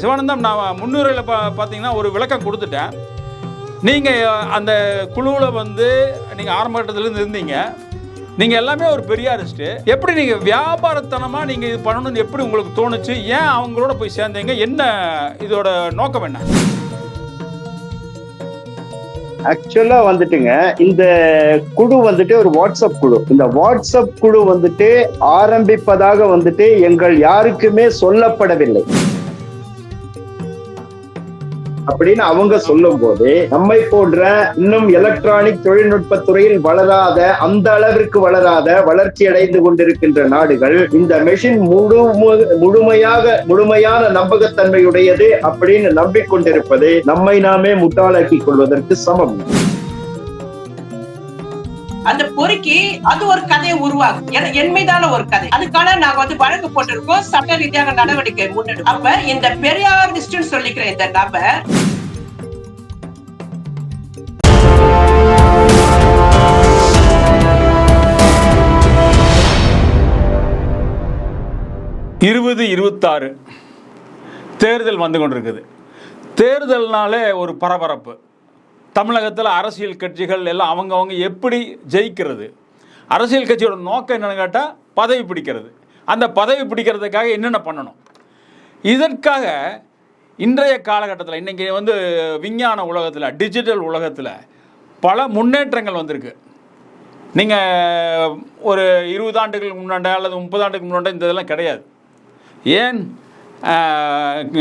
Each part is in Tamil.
சிவானந்தம், நான் முன்னுரையில் பார்த்தீங்கன்னா ஒரு விளக்கம் கொடுத்துட்டேன். நீங்கள் அந்த குழுவில் வந்து நீங்கள் ஆரம்ப கட்டத்துலேருந்து இருந்தீங்க. நீங்கள் எல்லாமே ஒரு பெரியாரிஸ்ட்டு. எப்படி நீங்கள் வியாபாரத்தனமாக நீங்கள் இது பண்ணணும்னு எப்படி உங்களுக்கு தோணுச்சு? ஏன் அவங்களோட போய் சேர்ந்தீங்க? என்ன இதோட நோக்கம் என்ன? ஆக்சுவலா வந்துட்டுங்க, இந்த குழு வந்துட்டு ஒரு வாட்ஸ்அப் குழு. இந்த வாட்ஸ்அப் குழு வந்துட்டு ஆரம்பிப்பதாக வந்துட்டு எங்கள் யாருக்குமே சொல்லப்படவில்லை அப்படின்னு அவங்க சொல்லும் போது, நம்மை போன்ற இன்னும் எலக்ட்ரானிக் தொழில்நுட்ப துறையில் வளராத, அந்த அளவிற்கு வளராத, வளர்ச்சி அடைந்து கொண்டிருக்கின்ற நாடுகள் இந்த மெஷின் முழுமையான நம்பகத்தன்மையுடையது அப்படின்னு நம்பிக்கொண்டிருப்பது நம்மை நாமே முட்டாளாக்கி கொள்வதற்கு சமம். அந்த பொறுக்கி அது ஒரு கதையை உருவாகும். என் மீதான ஒரு கதை. அதுக்கான நாங்க வந்து வழக்கு போட்டிருக்கோம். சட்ட ரீதியாக நடவடிக்கை முன்னெடுக்கும். அப்ப இந்த பெரியாரிஸ்ட் சொல்லிக்கிற இந்த நபர் இருபத்தாறு தேர்தல் வந்து கொண்டிருக்குது. தேர்தல்னாலே ஒரு பரபரப்பு. தமிழகத்தில் அரசியல் கட்சிகள் எல்லாம் அவங்க எப்படி ஜெயிக்கிறது, அரசியல் கட்சியோட நோக்கம் என்னென்னு கேட்டால் பதவி பிடிக்கிறது. அந்த பதவி பிடிக்கிறதுக்காக என்னென்ன பண்ணணும், இதற்காக இன்றைய காலகட்டத்தில் இன்றைக்கி வந்து விஞ்ஞான உலகத்தில், டிஜிட்டல் உலகத்தில் பல முன்னேற்றங்கள் வந்திருக்கு. நீங்கள் ஒரு 20 ஆண்டுகளுக்கு முன்னாடி அல்லது 30 ஆண்டுக்கு முன்னாடி இந்த இதெல்லாம் கிடையாது. ஏன்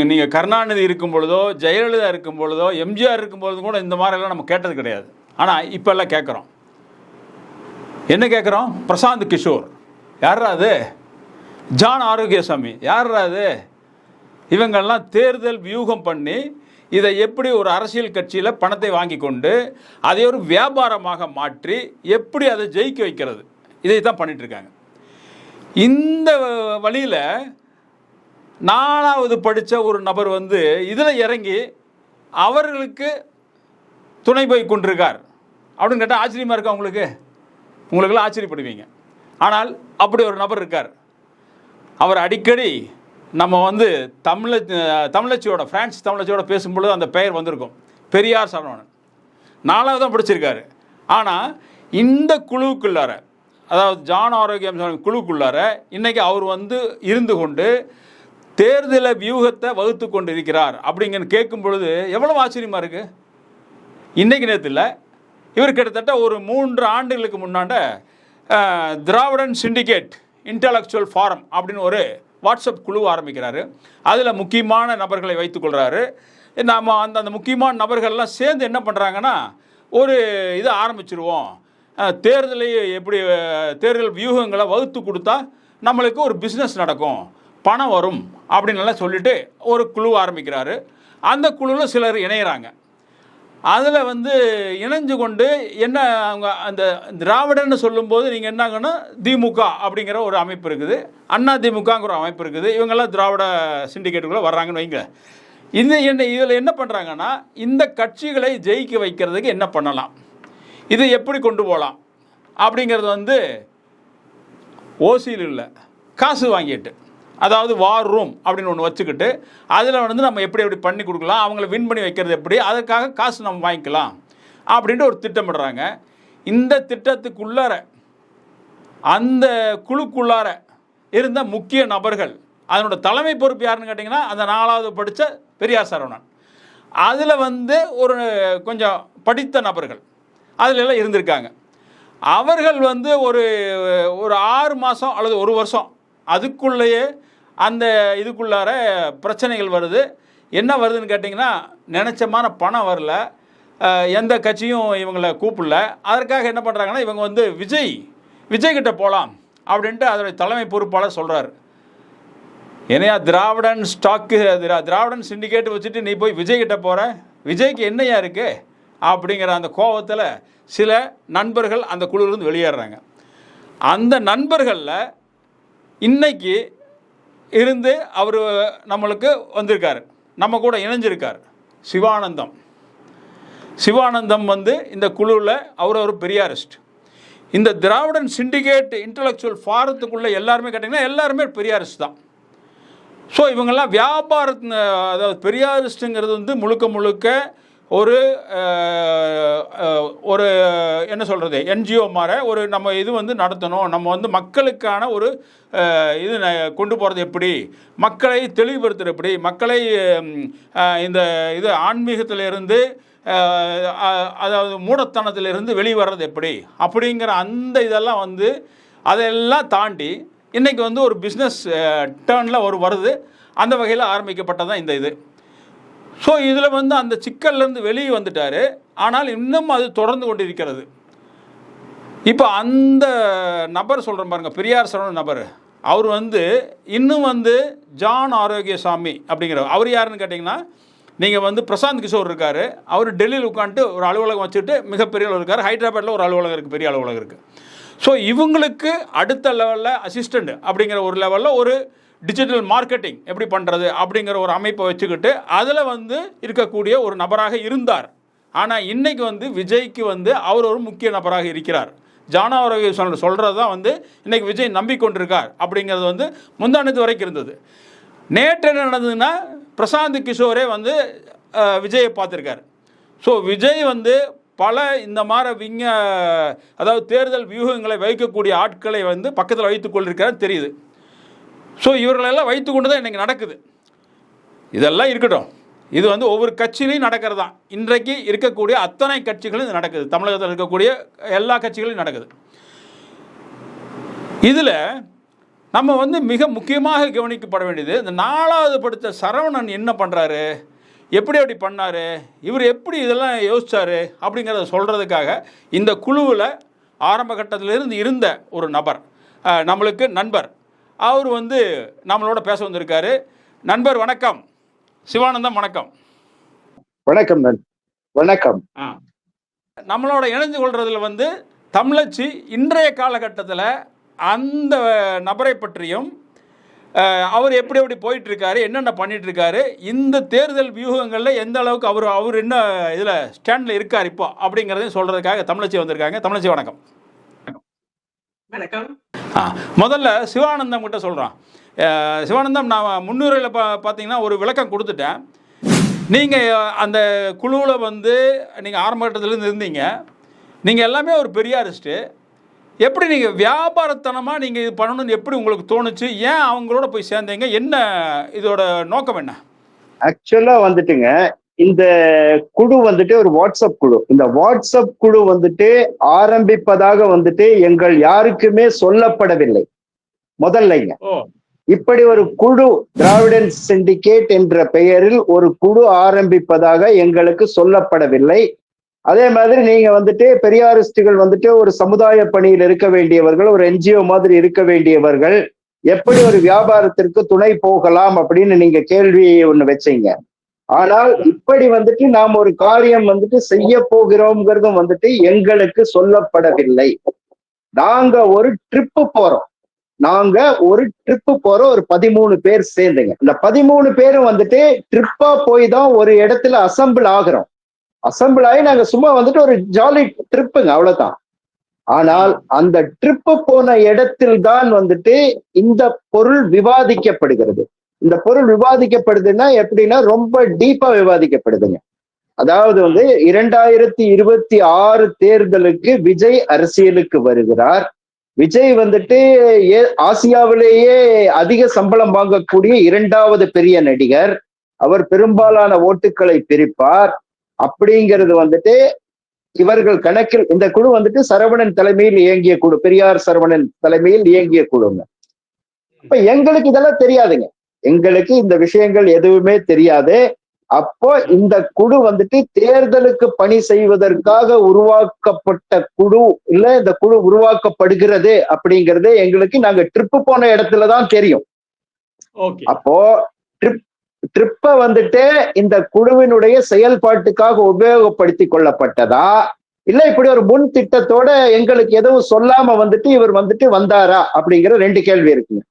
நீங்கள் கருணாநிதி இருக்கும் பொழுதோ, ஜெயலலிதா இருக்கும் பொழுதோ, எம்ஜிஆர் இருக்கும் பொழுது கூட இந்த மாதிரிலாம் நம்ம கேட்டது கிடையாது. ஆனால் இப்போ எல்லாம் கேட்குறோம். என்ன கேட்குறோம்? பிரசாந்த் கிஷோர் யாரா அது? ஜான் ஆரோக்கியசாமி யாரா அது? இவங்கெல்லாம் தேர்தல் வியூகம் பண்ணி இதை எப்படி ஒரு அரசியல் கட்சியில் பணத்தை வாங்கி கொண்டு அதை ஒரு வியாபாரமாக மாற்றி எப்படி அதை ஜெயிக்க வைக்கிறது, இதை தான் பண்ணிகிட்ருக்காங்க. இந்த வழியில் 4வது படித்த ஒரு நபர் வந்து இதில் இறங்கி அவர்களுக்கு துணை போய் கொண்டிருக்கார் அப்படின்னு கேட்டால் ஆச்சரியமாக இருக்கா உங்களுக்கு? உங்களுக்கெல்லாம் ஆச்சரியப்படுவீங்க. ஆனால் அப்படி ஒரு நபர் இருக்கார். அவர் அடிக்கடி நம்ம வந்து தமிழச்சியோட பிரான்ஸ் தமிழச்சியோட பேசும்பொழுது அந்த பெயர் வந்திருக்கும், பெரியார் சரவணன். 4வது தான் படிச்சிருக்காரு. ஆனால் இந்த குழுவுக்குள்ளார, அதாவது ஜான் ஆரோக்கியம் குழுக்குள்ளார இன்றைக்கி அவர் வந்து இருந்து கொண்டு தேர்தல வியூகத்தை வகுத்து கொண்டு இருக்கிறார் அப்படிங்கன்னு கேட்கும் பொழுது எவ்வளவு ஆச்சரியமாக இருக்குது. இன்றைக்கு நேரத்தில் இவர் கிட்டத்தட்ட ஒரு 3 ஆண்டுகளுக்கு முன்னாண்ட திராவிடன் சிண்டிகேட் இன்டலெக்சுவல் ஃபாரம் அப்படின்னு ஒரு வாட்ஸ்அப் குழு ஆரம்பிக்கிறாரு. அதில் முக்கியமான நபர்களை வைத்துக்கொள்கிறாரு. நாம் அந்த முக்கியமான நபர்கள்லாம் சேர்ந்து என்ன பண்ணுறாங்கன்னா, ஒரு இதை ஆரம்பிச்சிருவோம், தேர்தலை எப்படி தேர்தல் வியூகங்களை வகுத்து கொடுத்தா நம்மளுக்கு ஒரு பிஸ்னஸ் நடக்கும், பணம் வரும் அப்படின்னு சொல்லிட்டு ஒரு குழு ஆரம்பிக்கிறாரு. அந்த குழுவில் சிலர் இணைகிறாங்க. அதில் வந்து இணைஞ்சு கொண்டு என்ன அவங்க அந்த திராவிடன்னு சொல்லும்போது நீங்கள் என்னாங்கன்னா திமுக அப்படிங்கிற ஒரு அமைப்பு இருக்குது, அண்ணா திமுகங்கிற ஒரு அமைப்பு இருக்குது. இவங்கெல்லாம் திராவிட சிண்டிகேட்டுக்குள்ளே வர்றாங்கன்னு வைங்க. இதில் என்ன பண்ணுறாங்கன்னா, இந்த கட்சிகளை ஜெயிக்க வைக்கிறதுக்கு என்ன பண்ணலாம், இது எப்படி கொண்டு போகலாம் அப்படிங்கிறது வந்து ஓசியில் இல்லை, காசு வாங்கிட்டு, அதாவது வார் ரூம் அப்படின்னு ஒன்று வச்சுக்கிட்டு அதில் வந்து நம்ம எப்படி பண்ணி கொடுக்கலாம், அவங்கள வின் பண்ணி வைக்கிறது எப்படி, அதற்காக காசு நம்ம வாங்கிக்கலாம் அப்படின்ட்டு ஒரு திட்டமிடுறாங்க. இந்த திட்டத்துக்குள்ளார அந்த குழுக்குள்ளார இருந்த முக்கிய நபர்கள், அதனோட தலைமை பொறுப்பு யாருன்னு கேட்டிங்கன்னா அந்த 4வது படித்த பெரியார் சரவணன். அதில் வந்து ஒரு கொஞ்சம் படித்த நபர்கள் அதில் எல்லாம் இருந்திருக்காங்க. அவர்கள் வந்து ஒரு 6 மாதம் அல்லது 1 வருஷம் அதுக்குள்ளேயே அந்த இதுக்குள்ளார பிரச்சனைகள் வருது. என்ன வருதுன்னு கேட்டிங்கன்னா, நினச்சமான பணம் வரல, எந்த கட்சியும் இவங்களை கூப்பிடல. அதற்காக என்ன பண்ணுறாங்கன்னா, இவங்க வந்து விஜய்கிட்ட போகலாம் அப்படின்ட்டு அதோடைய தலைமை பொறுப்பாளர் சொல்கிறார். என்னையா திராவிடன் திராவிடன் சிண்டிகேட் வச்சுட்டு நீ போய் விஜய்கிட்ட போகிற, விஜய்க்கு என்னையா இருக்குது அப்படிங்கிற அந்த கோபத்தில் சில நண்பர்கள் அந்த குழுவிலிருந்து வெளியேறாங்க. அந்த நண்பர்களில் இன்னைக்கு இருந்து அவர் நம்மளுக்கு வந்திருக்கார், நம்ம கூட இணைஞ்சிருக்கார் சிவானந்தம் வந்து இந்த குழுவில் அவர் ஒரு பெரியாரிஸ்ட். இந்த திராவிடன் சிண்டிகேட் இன்டலெக்சுவல் ஃபாரத்துக்குள்ளே எல்லாருமே கேட்டிங்கன்னா எல்லாருமே பெரியாரிஸ்ட் தான். ஸோ இவங்கெல்லாம் வியாபார, அதாவது பெரியாரிஸ்ட்டுங்கிறது வந்து முழுக்க முழுக்க ஒரு ஒரு என்ன சொல்கிறது, என்ஜிஓ மாதிரி ஒரு நம்ம இது வந்து நடத்தணும், நம்ம வந்து மக்களுக்கான ஒரு இது கொண்டு போகிறது எப்படி, மக்களை தெளிவுபடுத்துகிற எப்படி, மக்களை இந்த இது ஆன்மீகத்திலிருந்து அதாவது மூடத்தனத்திலிருந்து வெளிவர்றது எப்படி அப்படிங்கிற அந்த இதெல்லாம் வந்து அதெல்லாம் தாண்டி இன்றைக்கி வந்து ஒரு பிஸ்னஸ் டேர்னில் வருது. அந்த வகையில் ஆரம்பிக்கப்பட்டதான் இந்த இது. ஸோ இதில் வந்து அந்த சிக்கல்லேருந்து வெளியே வந்துட்டார். ஆனால் இன்னும் அது தொடர்ந்து கொண்டிருக்கிறது. இப்போ அந்த நபர் சொல்கிற பாருங்க, பெரியார் சரவணன் நபர், அவர் வந்து இன்னும் வந்து ஜான் ஆரோக்கியசாமி அப்படிங்கிறவர். அவர் யாருன்னு கேட்டிங்கன்னா, நீங்கள் வந்து பிரசாந்த் கிஷோர் இருக்கார், அவர் டெல்லியில் உட்காந்துட்டு ஒரு அலுவலகம் வச்சுட்டு மிகப்பெரிய அளவு இருக்கார். ஹைதராபாத்தில் ஒரு அலுவலகம் இருக்குது, பெரிய அலுவலகம் இருக்குது. ஸோ இவங்களுக்கு அடுத்த லெவலில் அசிஸ்டண்ட் அப்படிங்கிற ஒரு லெவலில் ஒரு டிஜிட்டல் மார்க்கெட்டிங் எப்படி பண்ணுறது அப்படிங்கிற ஒரு அமைப்பை வச்சுக்கிட்டு அதில் வந்து இருக்கக்கூடிய ஒரு நபராக இருந்தார். ஆனால் இன்றைக்கி வந்து விஜய்க்கு வந்து அவர் ஒரு முக்கிய நபராக இருக்கிறார். ஜான் ஆரோக்கியசாமி சொல்கிறது தான் வந்து இன்றைக்கி விஜய் நம்பிக்கொண்டிருக்கார் அப்படிங்கிறது வந்து முந்தானத்து வரைக்கும் இருந்தது. நேற்று என்ன நடந்ததுன்னா, பிரசாந்த் கிஷோரே வந்து விஜயை பார்த்துருக்கார். ஸோ விஜய் வந்து பல இந்த மாதிரி அதாவது தேர்தல் வியூகங்களை வைக்கக்கூடிய ஆட்களை வந்து பக்கத்தில் வைத்து கொண்டிருக்கிறார் தெரியுது. ஸோ இவர்களெல்லாம் வைத்து கொண்டு தான் இன்றைக்கி நடக்குது. இதெல்லாம் இருக்கட்டும், இது வந்து ஒவ்வொரு கட்சியிலையும் நடக்கிறது தான். இன்றைக்கு இருக்கக்கூடிய அத்தனை கட்சிகளும் இது நடக்குது. தமிழகத்தில் இருக்கக்கூடிய எல்லா கட்சிகளும் நடக்குது. இதில் நம்ம வந்து மிக முக்கியமாக கவனிக்கப்பட வேண்டியது, இந்த 4வது படித்த சரவணன் என்ன பண்ணுறாரு, எப்படி அப்படி பண்ணார், இவர் எப்படி இதெல்லாம் யோசித்தார் அப்படிங்கிறத சொல்கிறதுக்காக இந்த குழுவில் ஆரம்ப கட்டத்திலிருந்து இருந்த ஒரு நபர், நம்மளுக்கு நண்பர், அவர் வந்து நம்மளோட பேச வந்திருக்காரு. நண்பர் வணக்கம். சிவானந்தம் வணக்கம். வணக்கம். வணக்கம். நம்மளோட இணைந்து கொள்றதுல வந்து தமிழச்சி இன்றைய காலகட்டத்தில் அந்த நபரை பற்றியும் அவர் எப்படி எப்படி போயிட்டுருக்காரு, என்னென்ன பண்ணிகிட்ருக்காரு, இந்த தேர்தல் வியூகங்களில் எந்த அளவுக்கு அவர் என்ன இதில் ஸ்டாண்டில் இருக்கார் இப்போ அப்படிங்கிறதையும் சொல்கிறதுக்காக தமிழச்சி வந்திருக்காங்க. தமிழச்சி வணக்கம். வணக்கம். முதல்ல சிவானந்தம் கிட்ட சொல்கிறான். சிவானந்தம், நான் முன்னுரையில் பார்த்தீங்கன்னா ஒரு விளக்கம் கொடுத்துட்டேன். நீங்கள் அந்த குழுவில் வந்து நீங்கள் ஆரம்ப கட்டத்திலேருந்து இருந்தீங்க. நீங்கள் எல்லாமே ஒரு பெரியாரிஸ்ட்டு. எப்படி நீங்கள் வியாபாரத்தனமாக நீங்கள் இது பண்ணணும்னு எப்படி உங்களுக்கு தோணுச்சு? ஏன் அவங்களோட போய் சேர்ந்தீங்க? என்ன இதோட நோக்கம் என்ன? ஆக்சுவலா வந்துட்டுங்க, இந்த குழு வந்துட்டு ஒரு வாட்ஸ்அப் குழு. இந்த வாட்ஸ்அப் குழு வந்துட்டு ஆரம்பிப்பதாக வந்துட்டு எங்கள் யாருக்குமே சொல்லப்படவில்லை முதல்லைங்க. இப்படி ஒரு குழு, திராவிடன் சிண்டிகேட் என்ற பெயரில் ஒரு குழு ஆரம்பிப்பதாக எங்களுக்கு சொல்லப்படவில்லை. அதே மாதிரி நீங்க வந்துட்டு பெரியாரிஸ்டுகள் வந்துட்டு ஒரு சமுதாய பணியில் இருக்க வேண்டியவர்கள், ஒரு என்ஜிஓ மாதிரி இருக்க வேண்டியவர்கள், எப்படி ஒரு வியாபாரத்திற்கு துணை போகலாம் அப்படின்னு நீங்க கேள்வி ஒண்ணு வச்சீங்க. ஆனால் இப்படி வந்துட்டு நாம் ஒரு காரியம் வந்துட்டு செய்ய போகிறோம்ங்கிறதும் வந்துட்டு எங்களுக்கு சொல்லப்படவில்லை. நாங்க ஒரு ட்ரிப்பு போறோம். ஒரு 13 பேர் சேர்ந்துங்க. இந்த 13 பேரும் வந்துட்டு ட்ரிப்பா போய் தான் ஒரு இடத்துல அசம்பிள் ஆகிறோம். அசம்பிள் ஆகி நாங்க சும்மா வந்துட்டு ஒரு ஜாலி ட்ரிப்புங்க, அவ்வளவுதான். ஆனால் அந்த ட்ரிப்பு போன இடத்தில் தான் வந்துட்டு இந்த பொருள் விவாதிக்கப்படுகிறது. இந்த பொருள் விவாதிக்கப்படுதுன்னா எப்படின்னா ரொம்ப டீப்பா விவாதிக்கப்படுதுங்க. அதாவது வந்து 2026 தேர்தலுக்கு விஜய் அரசியலுக்கு வருகிறார். விஜய் வந்துட்டு ஆசியாவிலேயே அதிக சம்பளம் வாங்கக்கூடிய 2வது பெரிய நடிகர். அவர் பெரும்பாலான ஓட்டுக்களை பிரிப்பார் அப்படிங்கிறது வந்துட்டு இவர்கள் கணக்கில். இந்த குழு வந்துட்டு சரவணன் தலைமையில் இயங்கிய குழு, பெரியார் சரவணன் தலைமையில் இயங்கிய குழுங்க. இப்ப எங்களுக்கு இதெல்லாம் தெரியாதுங்க. எங்களுக்கு இந்த விஷயங்கள் எதுவுமே தெரியாது. அப்போ இந்த குழு வந்துட்டு தேர்தலுக்கு பணி செய்வதற்காக உருவாக்கப்பட்ட குழு இல்ல, இந்த குழு உருவாக்கப்படுகிறது அப்படிங்கிறது எங்களுக்கு நாங்க ட்ரிப்பு போன இடத்துலதான் தெரியும். அப்போ ட்ரிப்ப வந்துட்டு இந்த குழுவினுடைய செயல்பாட்டுக்காக உபயோகப்படுத்தி கொள்ளப்பட்டதா, இல்ல இப்படி ஒரு முன் திட்டத்தோட எங்களுக்கு எதுவும் சொல்லாம வந்துட்டு இவர் வந்துட்டு வந்தாரா அப்படிங்கிற 2 கேள்வி இருக்குங்க.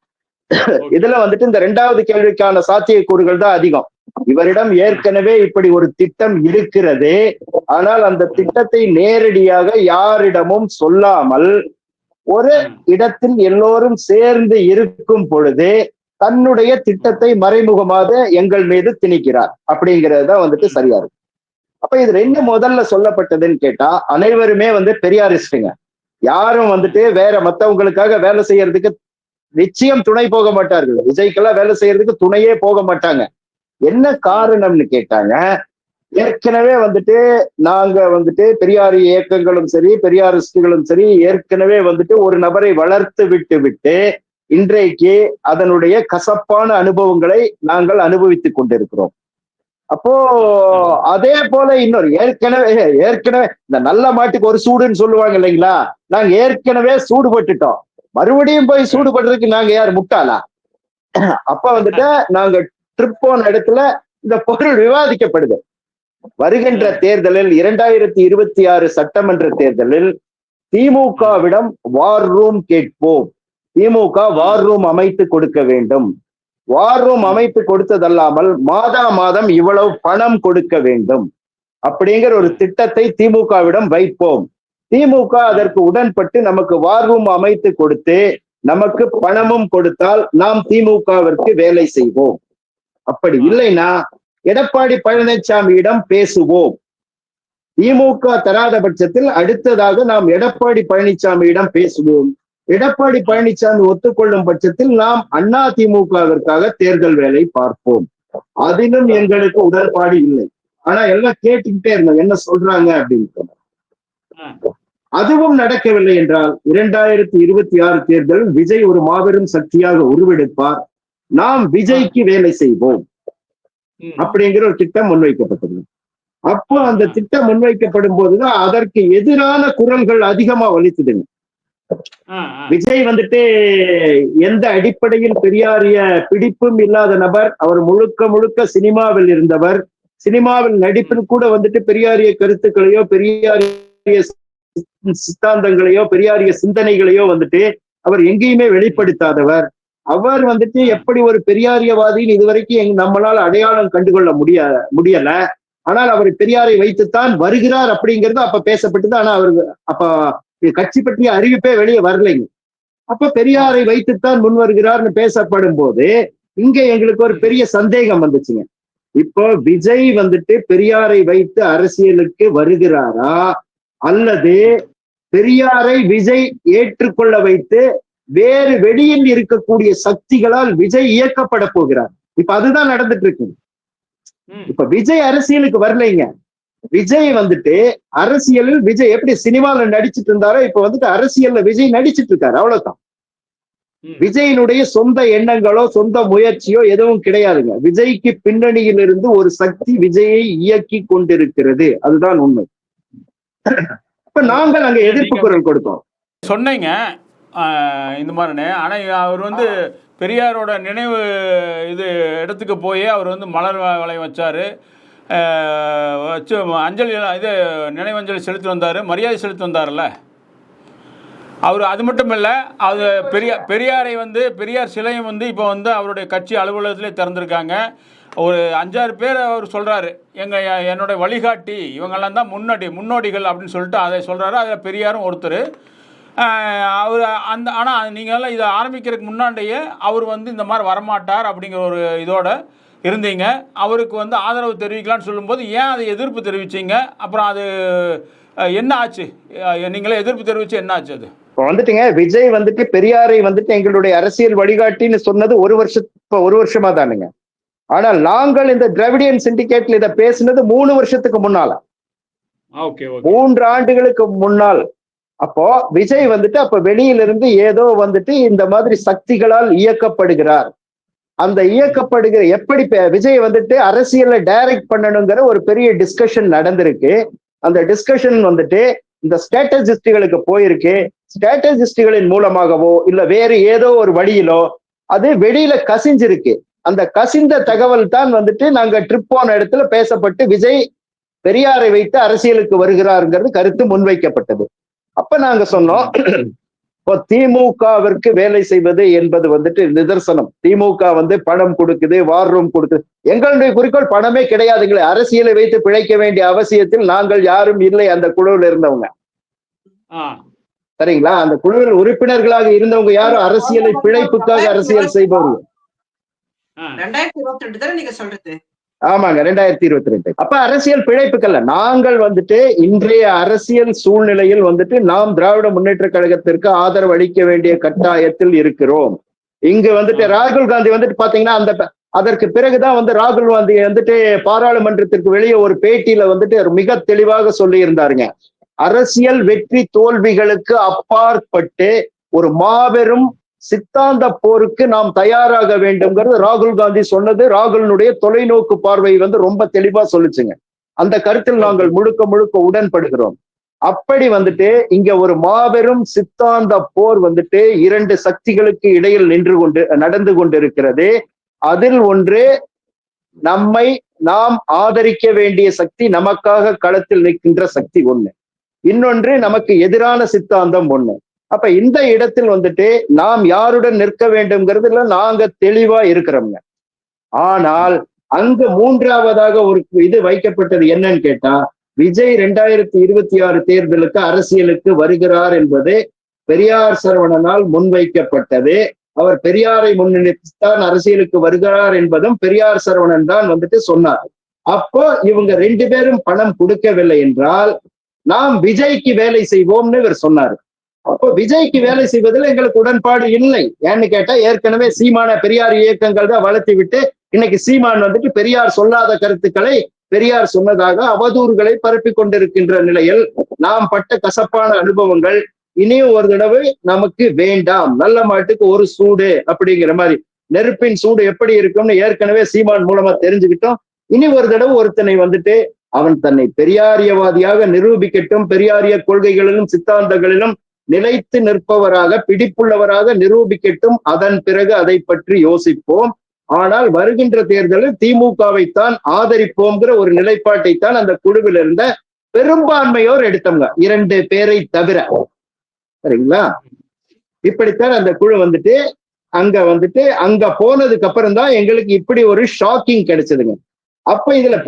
இதுல வந்துட்டு இந்த 2வது கேள்விக்கான சாத்தியக்கூறுகள் தான் அதிகம். இவரிடம் ஏற்கனவே இப்படி ஒரு திட்டம் இருக்கிறது. ஆனால் அந்த திட்டத்தை நேரடியாக யாரிடமும் சொல்லாமல் ஒரு இடத்தில் எல்லோரும் சேர்ந்து இருக்கும் பொழுது தன்னுடைய திட்டத்தை மறைமுகமாக எங்கள் மீது திணிக்கிறார் அப்படிங்கிறது தான் வந்துட்டு சரியா இருக்கு. அப்ப இதுல என்ன முதல்ல சொல்லப்பட்டதுன்னு கேட்டா, அனைவருமே வந்து பெரியாரிஸ்டுங்க. யாரும் வந்துட்டு வேற மத்தவங்களுக்காக வேலை செய்யறதுக்கு நிச்சயம் துணை போக மாட்டார்கள். விஜய்க்கெல்லாம் வேலை செய்யறதுக்கு துணையே போக மாட்டாங்க. என்ன காரணம்னு கேட்டாங்க, ஏற்கனவே வந்துட்டு நாங்க வந்துட்டு பெரியார் இயக்கங்களும் சரி பெரியாரிஸ்டுகளும் சரி ஏற்கனவே வந்துட்டு ஒரு நபரை வளர்த்து விட்டு இன்றைக்கு அதனுடைய கசப்பான அனுபவங்களை நாங்கள் அனுபவித்துக் கொண்டிருக்கிறோம். அப்போ அதே போல இன்னொரு ஏற்கனவே இந்த நல்ல மாட்டுக்கு ஒரு சூடுன்னு சொல்லுவாங்க இல்லைங்களா, நாங்க ஏற்கனவே சூடுபட்டுட்டோம், மறுபடியும் போய் சூடுபடுறதுக்கு நாங்க யார் முட்டாளா? அப்ப வந்துட்டு நாங்க ட்ரிப் போன இடத்துல இந்த பொருள் விவாதிக்கப்படுது. வருகின்ற தேர்தலில் 2026 சட்டமன்ற தேர்தலில் திமுகவிடம் வார் ரூம் கேட்போம். திமுக வார் ரூம் அமைத்து கொடுக்க வேண்டும். வார் ரூம் அமைத்து கொடுத்ததல்லாமல் மாதம் இவ்வளவு பணம் கொடுக்க வேண்டும் அப்படிங்கிற ஒரு திட்டத்தை திமுகவிடம் வைப்போம். திமுக அதற்கு உடன்பட்டு நமக்கு வார் ரூம் அமைத்து கொடுத்து நமக்கு பணமும் கொடுத்தால் நாம் திமுகவிற்கு வேலை செய்வோம். அப்படி இல்லைன்னா எடப்பாடி பழனிசாமியிடம் பேசுவோம். திமுக தராத பட்சத்தில் அடுத்ததாக நாம் எடப்பாடி பழனிசாமியிடம் பேசுவோம். எடப்பாடி பழனிசாமி ஒத்துக்கொள்ளும் பட்சத்தில் நாம் அண்ணா திமுகவிற்காக தேர்தல் வேலை பார்ப்போம். அதிலும் எங்களுக்கு உடன்பாடு இல்லை. ஆனா எல்லாம் கேட்டுக்கிட்டே இருந்தோம் என்ன சொல்றாங்க அப்படின்னு. அதுவும் நடக்கவில்லை என்றால் 2026 தேர்தலில் விஜய் ஒரு மாபெரும் சக்தியாக உருவெடுப்பார். நாம் விஜய்க்கு வேலை செய்வோம் அப்படிங்கிற ஒரு திட்டம் முன்வைக்கப்பட்டது. அப்போ அந்த திட்டம் முன்வைக்கப்படும் போதுதான் அதற்கு எதிரான குரல்கள் அதிகமா வலித்ததுங்க. விஜய் வந்துட்டு எந்த அடிப்படையில் பெரியாரிய பிடிப்பும் இல்லாத நபர். அவர் முழுக்க சினிமாவில் இருந்தவர். சினிமாவில் நடிப்பில் கூட வந்துட்டு பெரியாரிய கருத்துக்களையோ பெரியாரிய சித்தாந்தங்களையோ பெரியாரிய சிந்தனைகளையோ வந்துட்டு அவர் எங்கேயுமே வெளிப்படுத்தாதவர். அவர் வந்துட்டு எப்படி ஒரு பெரியாரியவாதின்னு இதுவரைக்கும் நம்மளால் அடையாளம் கண்டுகொள்ள முடியல. ஆனால் அவர் பெரியாரை வைத்துத்தான் வருகிறார் அப்படிங்கிறது அப்ப பேசப்பட்டது. ஆனா அவருக்கு அப்ப கட்சி பற்றிய அறிவிப்பே வெளியே வரலைங்க. அப்ப பெரியாரை வைத்துத்தான் முன் வருகிறார்னு பேசப்படும் போது இங்க எங்களுக்கு ஒரு பெரிய சந்தேகம் வந்துச்சுங்க. இப்போ விஜய் வந்துட்டு பெரியாரை வைத்து அரசியலுக்கு வருகிறாரா அல்லது பெரியாரை விஜய் ஏற்றுக்கொள்ள வைத்து வேறு வெளியில் இருக்கக்கூடிய சக்திகளால் விஜய் இயக்கப்பட போகிறார்? இப்ப அதுதான் நடந்துட்டு இருக்கு. இப்ப விஜய் அரசியலுக்கு வரலைங்க. விஜய் வந்துட்டு அரசியலில் விஜய் எப்படி சினிமால நடிச்சிட்டு இருந்தாரோ இப்ப வந்துட்டு அரசியல்ல விஜய் நடிச்சிட்டு இருக்காரு. அவ்வளவுதான். விஜயினுடைய சொந்த எண்ணங்களோ சொந்த முயற்சியோ எதுவும் கிடையாதுங்க. விஜய்க்கு பின்னணியில் இருந்து ஒரு சக்தி விஜயை இயக்கி கொண்டிருக்கிறது. அதுதான் உண்மை. இப்ப நாங்கள் அங்க எதிர்ப்பு குரல் கொடுத்தோம். சொன்னீங்க இந்த மாதிரி. ஆனா அவர் வந்து பெரியாரோட நினைவு இது இடத்துக்கு போய் அவர் வந்து மலர் வளையம் வச்சாரு, வச்சு அஞ்சலி இது நினைவஞ்சலி செலுத்தி வந்தார், மரியாதை செலுத்தி வந்தார்ல அவர். அது மட்டும் இல்லை, அது பெரியாரை வந்து பெரியார் சிலையும் வந்து இப்போ வந்து அவருடைய கட்சி அலுவலகத்திலே திறந்திருக்காங்க. ஒரு 5-6 பேர் அவர் சொல்கிறாரு, என்னோட வழிகாட்டி இவங்கெல்லாம் தான் முன்னோடிகள் அப்படின்னு சொல்லிட்டு அதை சொல்கிறாரு. அதில் பெரியாரும் ஒருத்தர். அவர் ஆனால் நீங்களாம் இதை ஆரம்பிக்கிறதுக்கு முன்னாடியே அவர் வந்து இந்த மாதிரி வரமாட்டார் அப்படிங்கிற ஒரு இதோட இருந்தீங்க. அவருக்கு வந்து ஆதரவு தெரிவிக்கலான்னு சொல்லும்போது ஏன் அதை எதிர்ப்பு தெரிவிச்சிங்க? அப்புறம் அது என்ன ஆச்சு? நீங்களே எதிர்ப்பு தெரிவிச்சு என்ன ஆச்சு? அது இப்போ வந்துட்டுங்க, விஜய் வந்துட்டு பெரியாரை வந்துட்டு எங்களுடைய அரசியல் வழிகாட்டின்னு சொன்னது ஒரு வருஷமா தானுங்க. ஆனால் நாங்கள் இந்த திராவிடியன் சிண்டிகேட்ல இதை பேசினது 3 வருஷத்துக்கு முன்னால, 3 ஆண்டுகளுக்கு முன்னால். அப்போ விஜய் வந்துட்டு அப்ப வெளியிலிருந்து ஏதோ வந்துட்டு இந்த மாதிரி சக்திகளால் இயக்கப்படுகிறார். அந்த இயக்கப்படுகிற எப்படி விஜய் வந்துட்டு அரசியலை டைரக்ட் பண்ணணுங்கிற ஒரு பெரிய டிஸ்கஷன் நடந்திருக்கு. அந்த டிஸ்கஷன் வந்துட்டு இந்த ஸ்ட்ராட்டஜிஸ்டுகளுக்கு போயிருக்கு. ஸ்ட்ராட்டஜிஸ்டுகளின் மூலமாகவோ இல்ல வேறு ஏதோ ஒரு வழியிலோ அது வெளியில கசிஞ்சிருக்கு. அந்த கசிந்த தகவல் தான் வந்துட்டு நாங்க ட்ரிப் போன இடத்துல பேசப்பட்டு விஜய் பெரியாரை வைத்து அரசியலுக்கு வருகிறாருங்கிறது கருத்து முன்வைக்கப்பட்டது. அப்ப நாங்க சொன்னோம், இப்போ திமுகவிற்கு வேலை செய்வது என்பது வந்துட்டு நிதர்சனம். திமுக வந்து பணம் கொடுக்குது, வார் ரூம் கொடுக்குது. எங்களுடைய குறிக்கோள் பணமே கிடையாதுங்களே. அரசியலை வைத்து பிழைக்க வேண்டிய அவசியத்தில் நாங்கள் யாரும் இல்லை. அந்த குழுவில் இருந்தவங்க சரிங்களா, அந்த குழுவில் உறுப்பினர்களாக இருந்தவங்க யாரும் அரசியலை பிழைப்புக்காக அரசியல் செய்பவர்கள். 2022 தானே நீங்க சொல்றது? ஆமாங்க, 2022. அப்ப அரசியல் பிழைப்புக்கல்ல, நாங்கள் வந்துட்டு இன்றைய அரசியல் சூழ்நிலையில் வந்துட்டு நாம் திராவிட முன்னேற்ற கழகத்திற்கு ஆதரவு அளிக்க வேண்டிய கட்டாயத்தில் இருக்கிறோம். இங்க வந்துட்டு ராகுல் காந்தி வந்துட்டு பாத்தீங்கன்னா அதற்கு பிறகுதான் வந்து ராகுல் காந்தி வந்துட்டு பாராளுமன்றத்திற்கு வெளியே ஒரு பேட்டியில வந்துட்டு மிக தெளிவாக சொல்லி இருந்தாருங்க. அரசியல் வெற்றி தோல்விகளுக்கு அப்பாற்பட்டு ஒரு மாபெரும் சித்தாந்த போருக்கு நாம் தயாராக வேண்டும்ங்கிறது ராகுல் காந்தி சொன்னது. ராகுலினுடைய தொலைநோக்கு பார்வை வந்து ரொம்ப தெளிவா சொல்லுச்சுங்க. அந்த கருத்தில் நாங்கள் முழுக்க முழுக்க உடன்படுகிறோம். அப்படி வந்துட்டு இங்க ஒரு மாபெரும் சித்தாந்த போர் வந்துட்டு இரண்டு சக்திகளுக்கு இடையில் நடந்து கொண்டிருக்கிறது. அதில் ஒன்று நாம் ஆதரிக்க வேண்டிய சக்தி, நமக்காக களத்தில் நிற்கின்ற சக்தி ஒண்ணு, இன்னொன்று நமக்கு எதிரான சித்தாந்தம் ஒண்ணு. அப்ப இந்த இடத்தில் வந்துட்டு நாம் யாருடன் நிற்க வேண்டும்ங்கிறதுல நாங்க தெளிவா இருக்கிறோம்ங்க. ஆனால் அங்கு மூன்றாவதாக ஒரு இது வைக்கப்பட்டது என்னன்னு கேட்டா, விஜய் 2026 தேர்தலுக்கு அரசியலுக்கு வருகிறார் என்பது பெரியார் சரவணனால் முன்வைக்கப்பட்டது. அவர் பெரியாரை முன்னிறுத்தித்தான் அரசியலுக்கு வருகிறார் என்பதும் பெரியார் சரவணன் தான் வந்துட்டு சொன்னார். அப்போ இவங்க ரெண்டு பேரும் பணம் கொடுக்கவில்லை என்றால் நாம் விஜய்க்கு வேலை செய்வோம்னு இவர் சொன்னாரு. அப்போ விஜய்க்கு வேலை செய்வதில் எங்களுக்கு உடன்பாடு இல்லை. ஏன்னு கேட்டா, ஏற்கனவே சீமான பெரியார் இயக்கங்கள் தான் வளர்த்தி விட்டு இன்னைக்கு சீமான் வந்துட்டு பெரியார் சொல்லாத கருத்துக்களை பெரியார் சொன்னதாக அவதூறுகளை பரப்பி கொண்டிருக்கின்ற நிலையில் நாம் பட்ட கசப்பான அனுபவங்கள் இனியும் ஒரு தடவை நமக்கு வேண்டாம். நல்ல மாட்டுக்கு ஒரு சூடு அப்படிங்கிற மாதிரி, நெருப்பின் சூடு எப்படி இருக்கும்னு ஏற்கனவே சீமான் மூலமா தெரிஞ்சுக்கிட்டோம். இனி ஒரு தடவை ஒருத்தனை வந்துட்டு அவன் தன்னை பெரியாரியவாதியாக நிரூபிக்கட்டும், பெரியாரிய கொள்கைகளிலும் சித்தாந்தங்களிலும் நிலைத்து நிற்பவராக பிடிப்புள்ளவராக நிரூபிக்கட்டும். அதன் பிறகு அதை பற்றி யோசிப்போம். ஆனால் வருகின்ற தேர்தலில் திமுகவைத்தான் ஆதரிப்போம்ங்கிற ஒரு நிலைப்பாட்டைத்தான் அந்த குழுவில் இருந்த பெரும்பான்மையோர் எடுத்தவங்க, 2 பேரை தவிர. சரிங்களா? இப்படித்தான் அந்த குழு வந்துட்டு அங்க போனதுக்கு அப்புறம் தான் எங்களுக்கு இப்படி ஒரு ஷாக்கிங் கிடைச்சதுங்க. அப்ப இதுல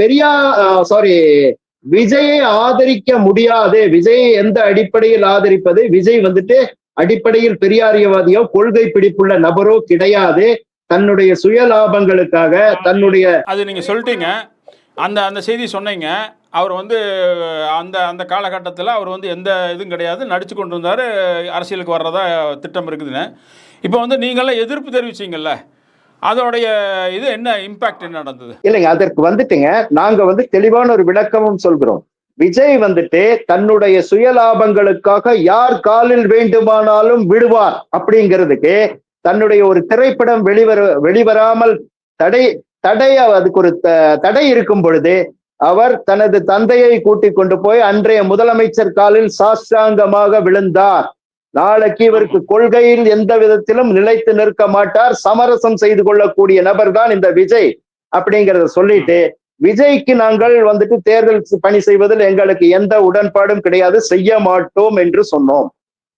விஜயை ஆதரிக்க முடியாது. விஜயை எந்த அடிப்படையில் ஆதரிப்பது? விஜய் வந்துட்டு அடிப்படையில் பெரியாரியவாதியோ கொள்கை பிடிப்புள்ள நபரோ கிடையாது. தன்னுடைய சுய லாபங்களுக்காக தன்னுடைய அது நீங்க சொல்லிட்டீங்க, அந்த செய்தி சொன்னீங்க. அவர் வந்து அந்த காலகட்டத்தில் அவர் வந்து எந்த இதுவும் கிடையாது, நடிச்சு கொண்டு இருந்தார், அரசியலுக்கு வர்றதா திட்டம் இருக்குதுன்னு. இப்போ வந்து நீங்களாம் எதிர்ப்பு தெரிவிச்சிங்கல்ல, அதோடைய இது என்ன இம்பாக்ட் என்ன நடந்தது? இல்லைங்க, அதற்கு வந்துட்டுங்க நாங்க வந்து தெளிவான ஒரு விளக்கமும் சொல்கிறோம். விஜய் வந்துட்டு தன்னுடைய சுயலாபங்களுக்காக யார் காலில் வேண்டுமானாலும் விடுவார் அப்படிங்கிறதுக்கு தன்னுடைய ஒரு திரைப்படம் வெளிவராமல் அதுக்கு ஒரு தடை இருக்கும் பொழுது அவர் தனது தந்தையை கூட்டிக் கொண்டு போய் அன்றைய முதலமைச்சர் காலில் சாஷ்டாங்கமாக விழுந்தார். நாளைக்கு இவருக்கு கொள்கையில் எந்த விதத்திலும் நிலைத்து நிற்க மாட்டார், சமரசம் செய்து கொள்ளக்கூடிய நபர் தான் இந்த விஜய் அப்படிங்கிறத சொல்லிட்டு, விஜய்க்கு நாங்கள் வந்துட்டு தேர்தல் பணி செய்வதில் எங்களுக்கு எந்த உடன்பாடும் கிடையாது, செய்ய மாட்டோம் என்று சொன்னோம்.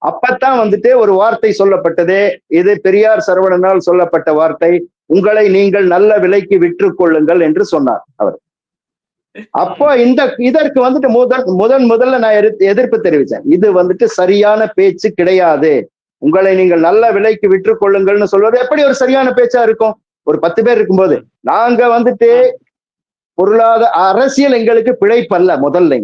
அப்பத்தான் வந்துட்டு ஒரு வார்த்தை சொல்லப்பட்டது. இது பெரியார் சரவணனால் சொல்லப்பட்ட வார்த்தை. உங்களை நீங்கள் நல்ல விலைக்கு விற்றுக் கொள்ளுங்கள் என்று சொன்னார் அவர். அப்போ இதற்கு வந்துட்டு முதல்ல நான் எதிர்ப்பு தெரிவிச்சேன். இது வந்துட்டு சரியான பேச்சு கிடையாது. உங்களை நீங்கள் நல்ல விலைக்கு விற்றுக் கொள்ளுங்கள்னு சொல்வது எப்படி ஒரு சரியான பேச்சா இருக்கும்? ஒரு 10 பேர் இருக்கும்போது நாங்க வந்துட்டு பொருளாதார அரசியல் எங்களுக்கு பிழைப்பல்ல முதல்ல.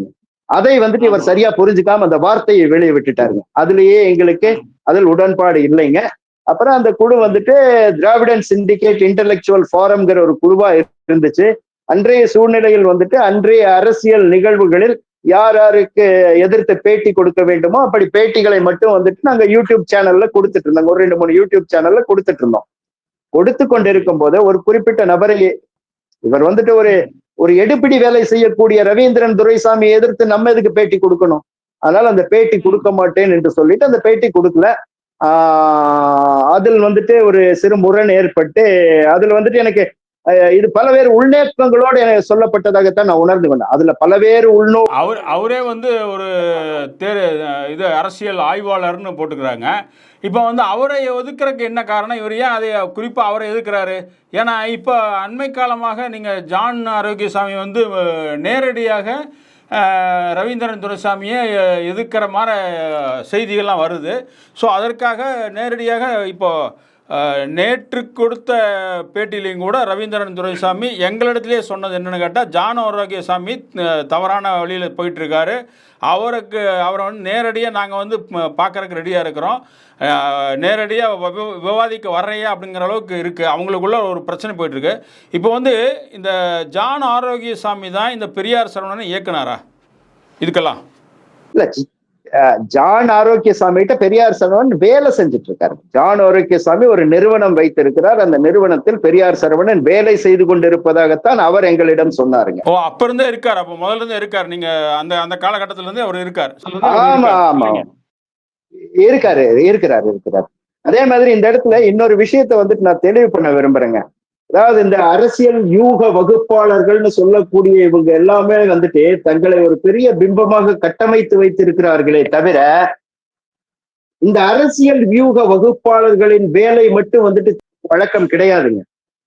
அதை வந்துட்டு இவர் சரியா புரிஞ்சுக்காம அந்த வார்த்தையை வெளியே விட்டுட்டாருங்க. அதுலயே எங்களுக்கு அதில் உடன்பாடு இல்லைங்க. அப்புறம் அந்த குழு வந்துட்டு திராவிடன் சிண்டிகேட் இன்டெலெக்சுவல் ஃபாரம்ங்கிற ஒரு குழுவா இருந்துச்சு. அன்றைய சூழ்நிலையில் வந்துட்டு அன்றைய அரசியல் நிகழ்வுகளில் யார் யாருக்கு எதிர்த்து பேட்டி கொடுக்க வேண்டுமோ அப்படி பேட்டிகளை மட்டும் வந்துட்டு நாங்க யூடியூப் சேனல்ல கொடுத்துட்டு இருந்தோம். ஒரு 2-3 யூடியூப் சேனல்ல கொடுத்துட்டு இருந்தோம். கொடுத்து கொண்டிருக்கும் போது ஒரு குறிப்பிட்ட நபரை இவர் வந்துட்டு ஒரு எடுப்பிடி வேலை செய்யக்கூடிய ரவீந்திரன் துரைசாமியை எதிர்த்து நம்ம எதுக்கு பேட்டி கொடுக்கணும், அதனால அந்த பேட்டி கொடுக்க மாட்டேன் என்று சொல்லிட்டு அந்த பேட்டி கொடுக்கல. அதில் வந்துட்டு ஒரு சிறு முரண் ஏற்பட்டு அதுல வந்துட்டு எனக்கு இது பலவேறு உள்நோக்கங்களோடு எனக்கு சொல்லப்பட்டதாகத்தான் நான் உணர்ந்து கொண்டேன். அதுல பலவேறு அவரே வந்து ஒரு இது அரசியல் ஆய்வாளர்னு போட்டுக்கிறாங்க. இப்போ வந்து அவரை ஒதுக்குறதுக்கு என்ன காரணம்? இவர் ஏன் அதை குறிப்பாக அவரை எதுக்குறாரு? ஏன்னா இப்போ அண்மை காலமாக நீங்கள் ஜான் ஆரோக்கியசாமி வந்து நேரடியாக ரவீந்திரன் துரைசாமியை எதிர்க்கிற மாதிரி செய்திகள்லாம் வருது. ஸோ அதற்காக நேரடியாக இப்போ நேற்று கொடுத்த பேட்டியிலையும் கூட ரவீந்திரன் துரைசாமி எங்களிடத்திலே சொன்னது என்னென்னு கேட்டால், ஜான் ஆரோக்கியசாமி தவறான வழியில் போயிட்டுருக்காரு, அவரை வந்து நேரடியாக நாங்கள் வந்து பார்க்குறக்கு ரெடியாக இருக்கிறோம், நேரடியாக விவாதிக்க வர்றையா அப்படிங்கிற அளவுக்கு இருக்குது, அவங்களுக்குள்ள ஒரு பிரச்சனை போயிட்டுருக்கு. இப்போ வந்து இந்த ஜான் ஆரோக்கியசாமி தான் இந்த பெரியார் சரவணனை இயக்குனாரா இதுக்கெல்லாம்? இல்ல, ஜான் ஆரோக்கியசாமி கிட்ட பெரியார் சரவணன் வேலை செஞ்சுட்டு இருக்காரு. ஜான் ஆரோக்கியசாமி ஒரு நிறுவனம் வைத்திருக்கிறார், அந்த நிறுவனத்தில் பெரியார் சரவணன் வேலை செய்து கொண்டிருப்பதாகத்தான் அவர் எங்களிடம் சொன்னாருங்க. ஓ, அப்ப இருந்தே இருக்காரு, அப்ப முதல்ல இருந்தே இருக்காரு, நீங்க அந்த அந்த காலகட்டத்தில இருந்தே அவர் இருக்காரு. ஆமா ஆமா இருக்கிறார். அதே மாதிரி இந்த இடத்துல இன்னொரு விஷயத்தை வந்துட்டு நான் தெளிவு பண்ண விரும்புறேங்க. அதாவது இந்த அரசியல் யூக வகுப்பாளர்கள்னு சொல்லக்கூடிய இவங்க எல்லாமே வந்துட்டு தங்களை ஒரு பெரிய பிம்பமாக கட்டமைத்து வைத்திருக்கிறார்களே தவிர, இந்த அரசியல் வியூக வகுப்பாளர்களின் வேலை மட்டும் வந்துட்டு பழக்கம் கிடையாதுங்க.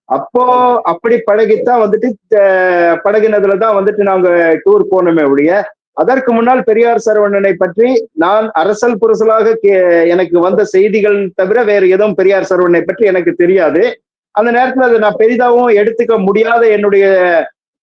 அப்போ அப்படி பழகித்தான் வந்துட்டு பழகினதுலதான் வந்துட்டு நாங்க டூர் போனோமே ஒழிய, அதற்கு முன்னால் பெரியார் சரவணனை பற்றி நான் அரசல் புரசலாக எனக்கு வந்த செய்திகள் தவிர வேறு எதுவும் பெரியார் சரவணனை பற்றி எனக்கு தெரியாது. அந்த நேரத்துல அதை நான் பெரிதாகவும் எடுத்துக்க முடியாத என்னுடைய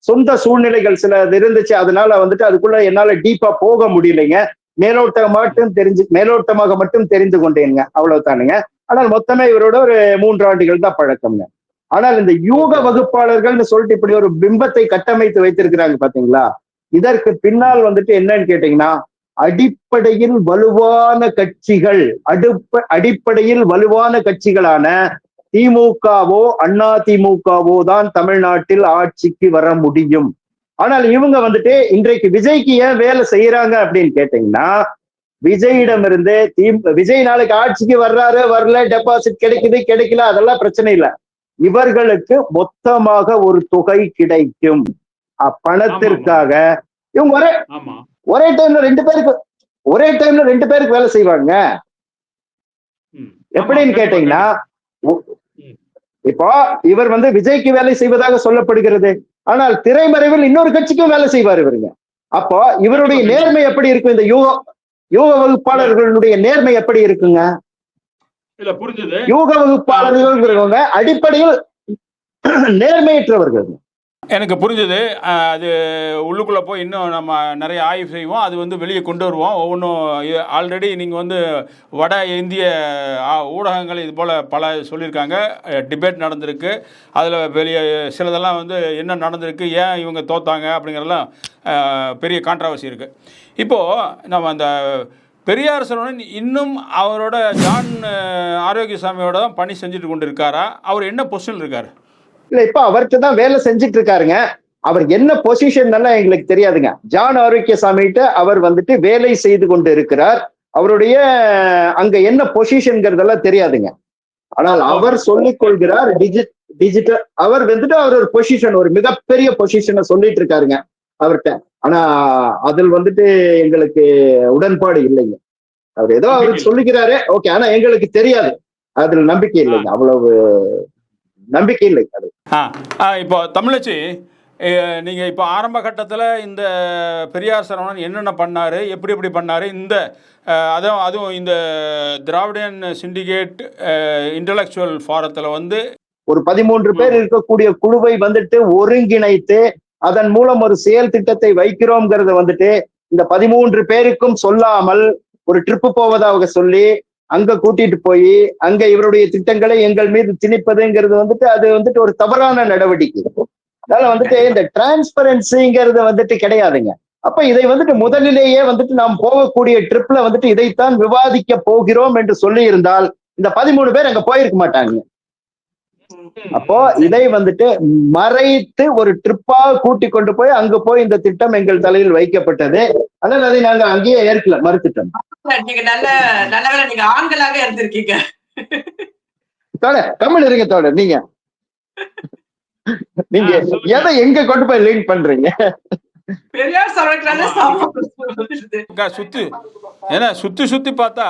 சொந்த சூழ்நிலைகள் சில இருந்துச்சு. அதனால வந்துட்டு அதுக்குள்ள என்னால டீப்பா போக முடியலைங்க. மேலோட்டமாக மட்டும் தெரிந்து கொண்டேங்க, அவ்வளவுதானுங்க. ஆனால் மொத்தமே இவரோட ஒரு 3 ஆண்டுகள் தான் பழக்கம்ங்க. ஆனால் இந்த யூக வகுப்பாளர்கள்னு சொல்லிட்டு இப்படி ஒரு பிம்பத்தை கட்டமைத்து வைத்திருக்கிறாங்க பாத்தீங்களா, இதற்கு பின்னால் வந்துட்டு என்னன்னு கேட்டீங்கன்னா, அடிப்படையில் வலுவான கட்சிகளான திமுகவோ அண்ணா திமுகவோ தான் தமிழ்நாட்டில் ஆட்சிக்கு வர முடியும். ஆனால் இவங்க வந்துட்டு இன்றைக்கு விஜய்க்கு ஏன் வேலை செய்யறாங்க அப்படின்னு கேட்டீங்கன்னா, விஜயிடம் இருந்து விஜய் நாளைக்கு ஆட்சிக்கு வர்றாரு, வரல, டெபாசிட் கிடைக்கல, அதெல்லாம் பிரச்சனை இல்லை. இவர்களுக்கு மொத்தமாக ஒரு தொகை கிடைக்கும். பணத்திற்காக இவங்க ஒரே டைம்ல ரெண்டு பேருக்கு வேலை செய்வாங்க. எப்படின்னு கேட்டீங்கன்னா, இப்போ இவர் வந்து விஜய்க்கு வேலை செய்வதாக சொல்லப்படுகிறது, ஆனால் திரைமறைவில் இன்னொரு கட்சிக்கும் வேலை செய்வார் இவருங்க. அப்போ இவருடைய நேர்மை எப்படி இருக்கும்? இந்த யூக வகுப்பாளர்களுடைய நேர்மை எப்படி இருக்குங்க? யூக வகுப்பாளர்கள் அடிப்படையில் நேர்மையற்றவர்கள். எனக்கு புரிஞ்சது. அது உள்ளுக்குள்ளே போய் இன்னும் நம்ம நிறைய ஆய்வு செய்வோம், அது வந்து வெளியே கொண்டு வருவோம் ஒவ்வொன்றும். ஆல்ரெடி நீங்கள் வந்து வட இந்திய ஊடகங்கள் இது போல் பல சொல்லியிருக்காங்க, டிபேட் நடந்திருக்கு, அதில் வெளியே சிலதெல்லாம் வந்து என்ன நடந்திருக்கு, ஏன் இவங்க தோத்தாங்க அப்படிங்கிறதெல்லாம் பெரிய கான்ட்ரவர்சி இருக்குது. இப்போது நம்ம அந்த பெரியார் சரவணன் இன்னும் அவரோட ஜான் ஆரோக்கியசாமியோட தான் பணி செஞ்சுட்டு கொண்டு இருக்காரா? அவர் என்ன பொசிஷன் இருக்காரு? இல்ல, இப்ப அவர்கிட்ட தான் வேலை செஞ்சுட்டு இருக்காருங்க. அவர் என்ன பொசிஷன் எல்லாம் எங்களுக்கு தெரியாதுங்க. ஜான் ஆரோக்கியசாமிகிட்ட அவர் வந்துட்டு வேலை செய்து கொண்டு இருக்கிறார். அவருடைய அங்க என்ன பொசிஷன்ங்கிறதெல்லாம் தெரியாதுங்க. ஆனால் அவர் சொல்லிக் கொள்கிறார் டிஜிட்டல். அவர் வந்துட்டு அவர் ஒரு பொசிஷன், ஒரு மிகப்பெரிய பொசிஷனை சொல்லிட்டு இருக்காருங்க அவர்கிட்ட. ஆனா அதில் வந்துட்டு எங்களுக்கு உடன்பாடு இல்லைங்க. அவர் ஏதோ அவருக்கு சொல்லிக்கிறாரு, ஓகே, ஆனா எங்களுக்கு தெரியாது, அதுல நம்பிக்கை இல்லைங்க, அவ்வளவு நம்பிக்கை இல்லை. இப்போ தமிழச்சி, நீங்கள் இப்போ ஆரம்ப கட்டத்தில் இந்த பெரியார் சரவணன் என்னென்ன பண்ணார், எப்படி பண்ணார், இந்த அதுவும் இந்த திராவிடன் சிண்டிகேட் இன்டலெக்சுவல் ஃபாரத்தில் வந்து ஒரு 13 பேர் இருக்கக்கூடிய குழுவை வந்துட்டு ஒருங்கிணைத்து அதன் மூலம் ஒரு செயல் திட்டத்தை வைக்கிறோம்ங்கிறத வந்துட்டு இந்த 13 பேருக்கும் சொல்லாமல் ஒரு ட்ரிப்பு போவதாக சொல்லி அங்க கூட்டிட்டு போய் அங்க இவருடைய திட்டங்களை எங்கள் மீது திணிப்பதுங்கிறது வந்துட்டு அது வந்துட்டு ஒரு தவறான நடவடிக்கை. அதனால வந்துட்டு இந்த டிரான்ஸ்பரன்சிங்கிறது வந்துட்டு கிடையாதுங்க. அப்ப இதை வந்துட்டு முதலிலேயே வந்துட்டு நாம் போகக்கூடிய ட்ரிப்ல வந்துட்டு இதைத்தான் விவாதிக்க போகிறோம் என்று சொல்லி இருந்தால் இந்த 13 பேர் அங்க போயிருக்க மாட்டாங்க. அப்போ இதை வந்துட்டு மறைத்து ஒரு ட்ரிப்பா கூட்டி கொண்டு போய் அங்க போய் இந்த திட்டம் எங்கள் தலையில் வைக்கப்பட்டது. ஆனால் அதை நாங்க அங்கேயே ஏற்கல, மறுத்துட்டோம். நீங்க நல்ல வேளை நீங்க ஆண்களாக இருந்திருக்கீங்க. தமிழ் இருங்க தோழர், நீங்க எதை எங்க கொண்டு போய் லிங்க் பண்றீங்க? பெரியார் சுத்தி பார்த்தா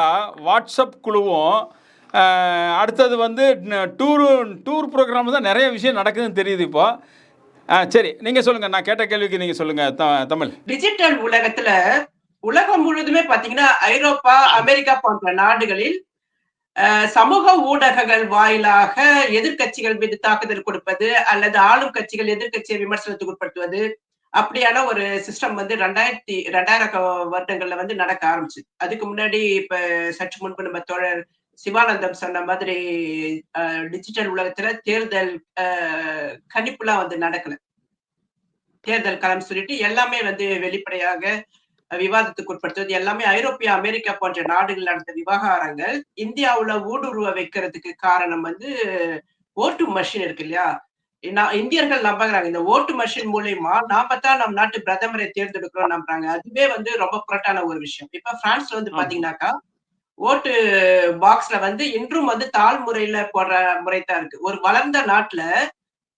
வாட்ஸ்அப் குழுவும் அடுத்தது வந்து டூர் ப்ரோக்ராம் தான் நிறைய விஷயம் நடக்குதுன்னு தெரியுது இப்போ. சரி, நீங்க சொல்லுங்க, நான் கேட்ட கேள்விக்கு நீங்க சொல்லுங்க. தமிழ் டிஜிட்டல் உலகத்துல உலகம் முழுவதுமே பாத்தீங்கன்னா ஐரோப்பா, அமெரிக்கா போன்ற நாடுகளில் சமூக ஊடகங்கள் வாயிலாக எதிர்க்கட்சிகள் மீது தாக்குதல் கொடுப்பது அல்லது ஆளும் கட்சிகள் எதிர்க்கட்சியை விமர்சனத்துக்கு உட்படுத்துவது அப்படியான ஒரு சிஸ்டம் வந்து 2000 வருடங்கள்ல வந்து நடக்க ஆரம்பிச்சு. அதுக்கு முன்னாடி இப்ப சற்று முன்பு நம்ம தோழர் சிவானந்தம் சொன்ன மாதிரி டிஜிட்டல் உலகத்துல தேர்தல் கணிப்புலாம் வந்து நடக்கல. தேர்தல் களம் சொல்லிட்டு எல்லாமே வந்து வெளிப்படையாக விவாதத்துக்கு உட்படுத்துவது எல்லாமே ஐரோப்பியா, அமெரிக்கா போன்ற நாடுகள் நடந்த விவகாரங்கள் இந்தியாவுல ஊடுருவ வைக்கிறதுக்கு காரணம் வந்து ஓட்டு மஷின் இருக்கு இல்லையா? இந்தியர்கள் நம்புறாங்க இந்த ஓட்டு மஷின் மூலியமா நாம தான் நம் நாட்டு பிரதமரை தேர்ந்தெடுக்கிறோம் நம்புறாங்க. அதுவே வந்து ரொம்ப புரட்டான ஒரு விஷயம். இப்ப பிரான்ஸ்ல வந்து பாத்தீங்கன்னாக்கா ஓட்டு பாக்ஸ்ல வந்து இன்றும் வந்து தாழ்முறையில போடுற முறைதான் இருக்கு. ஒரு வளர்ந்த நாட்டுல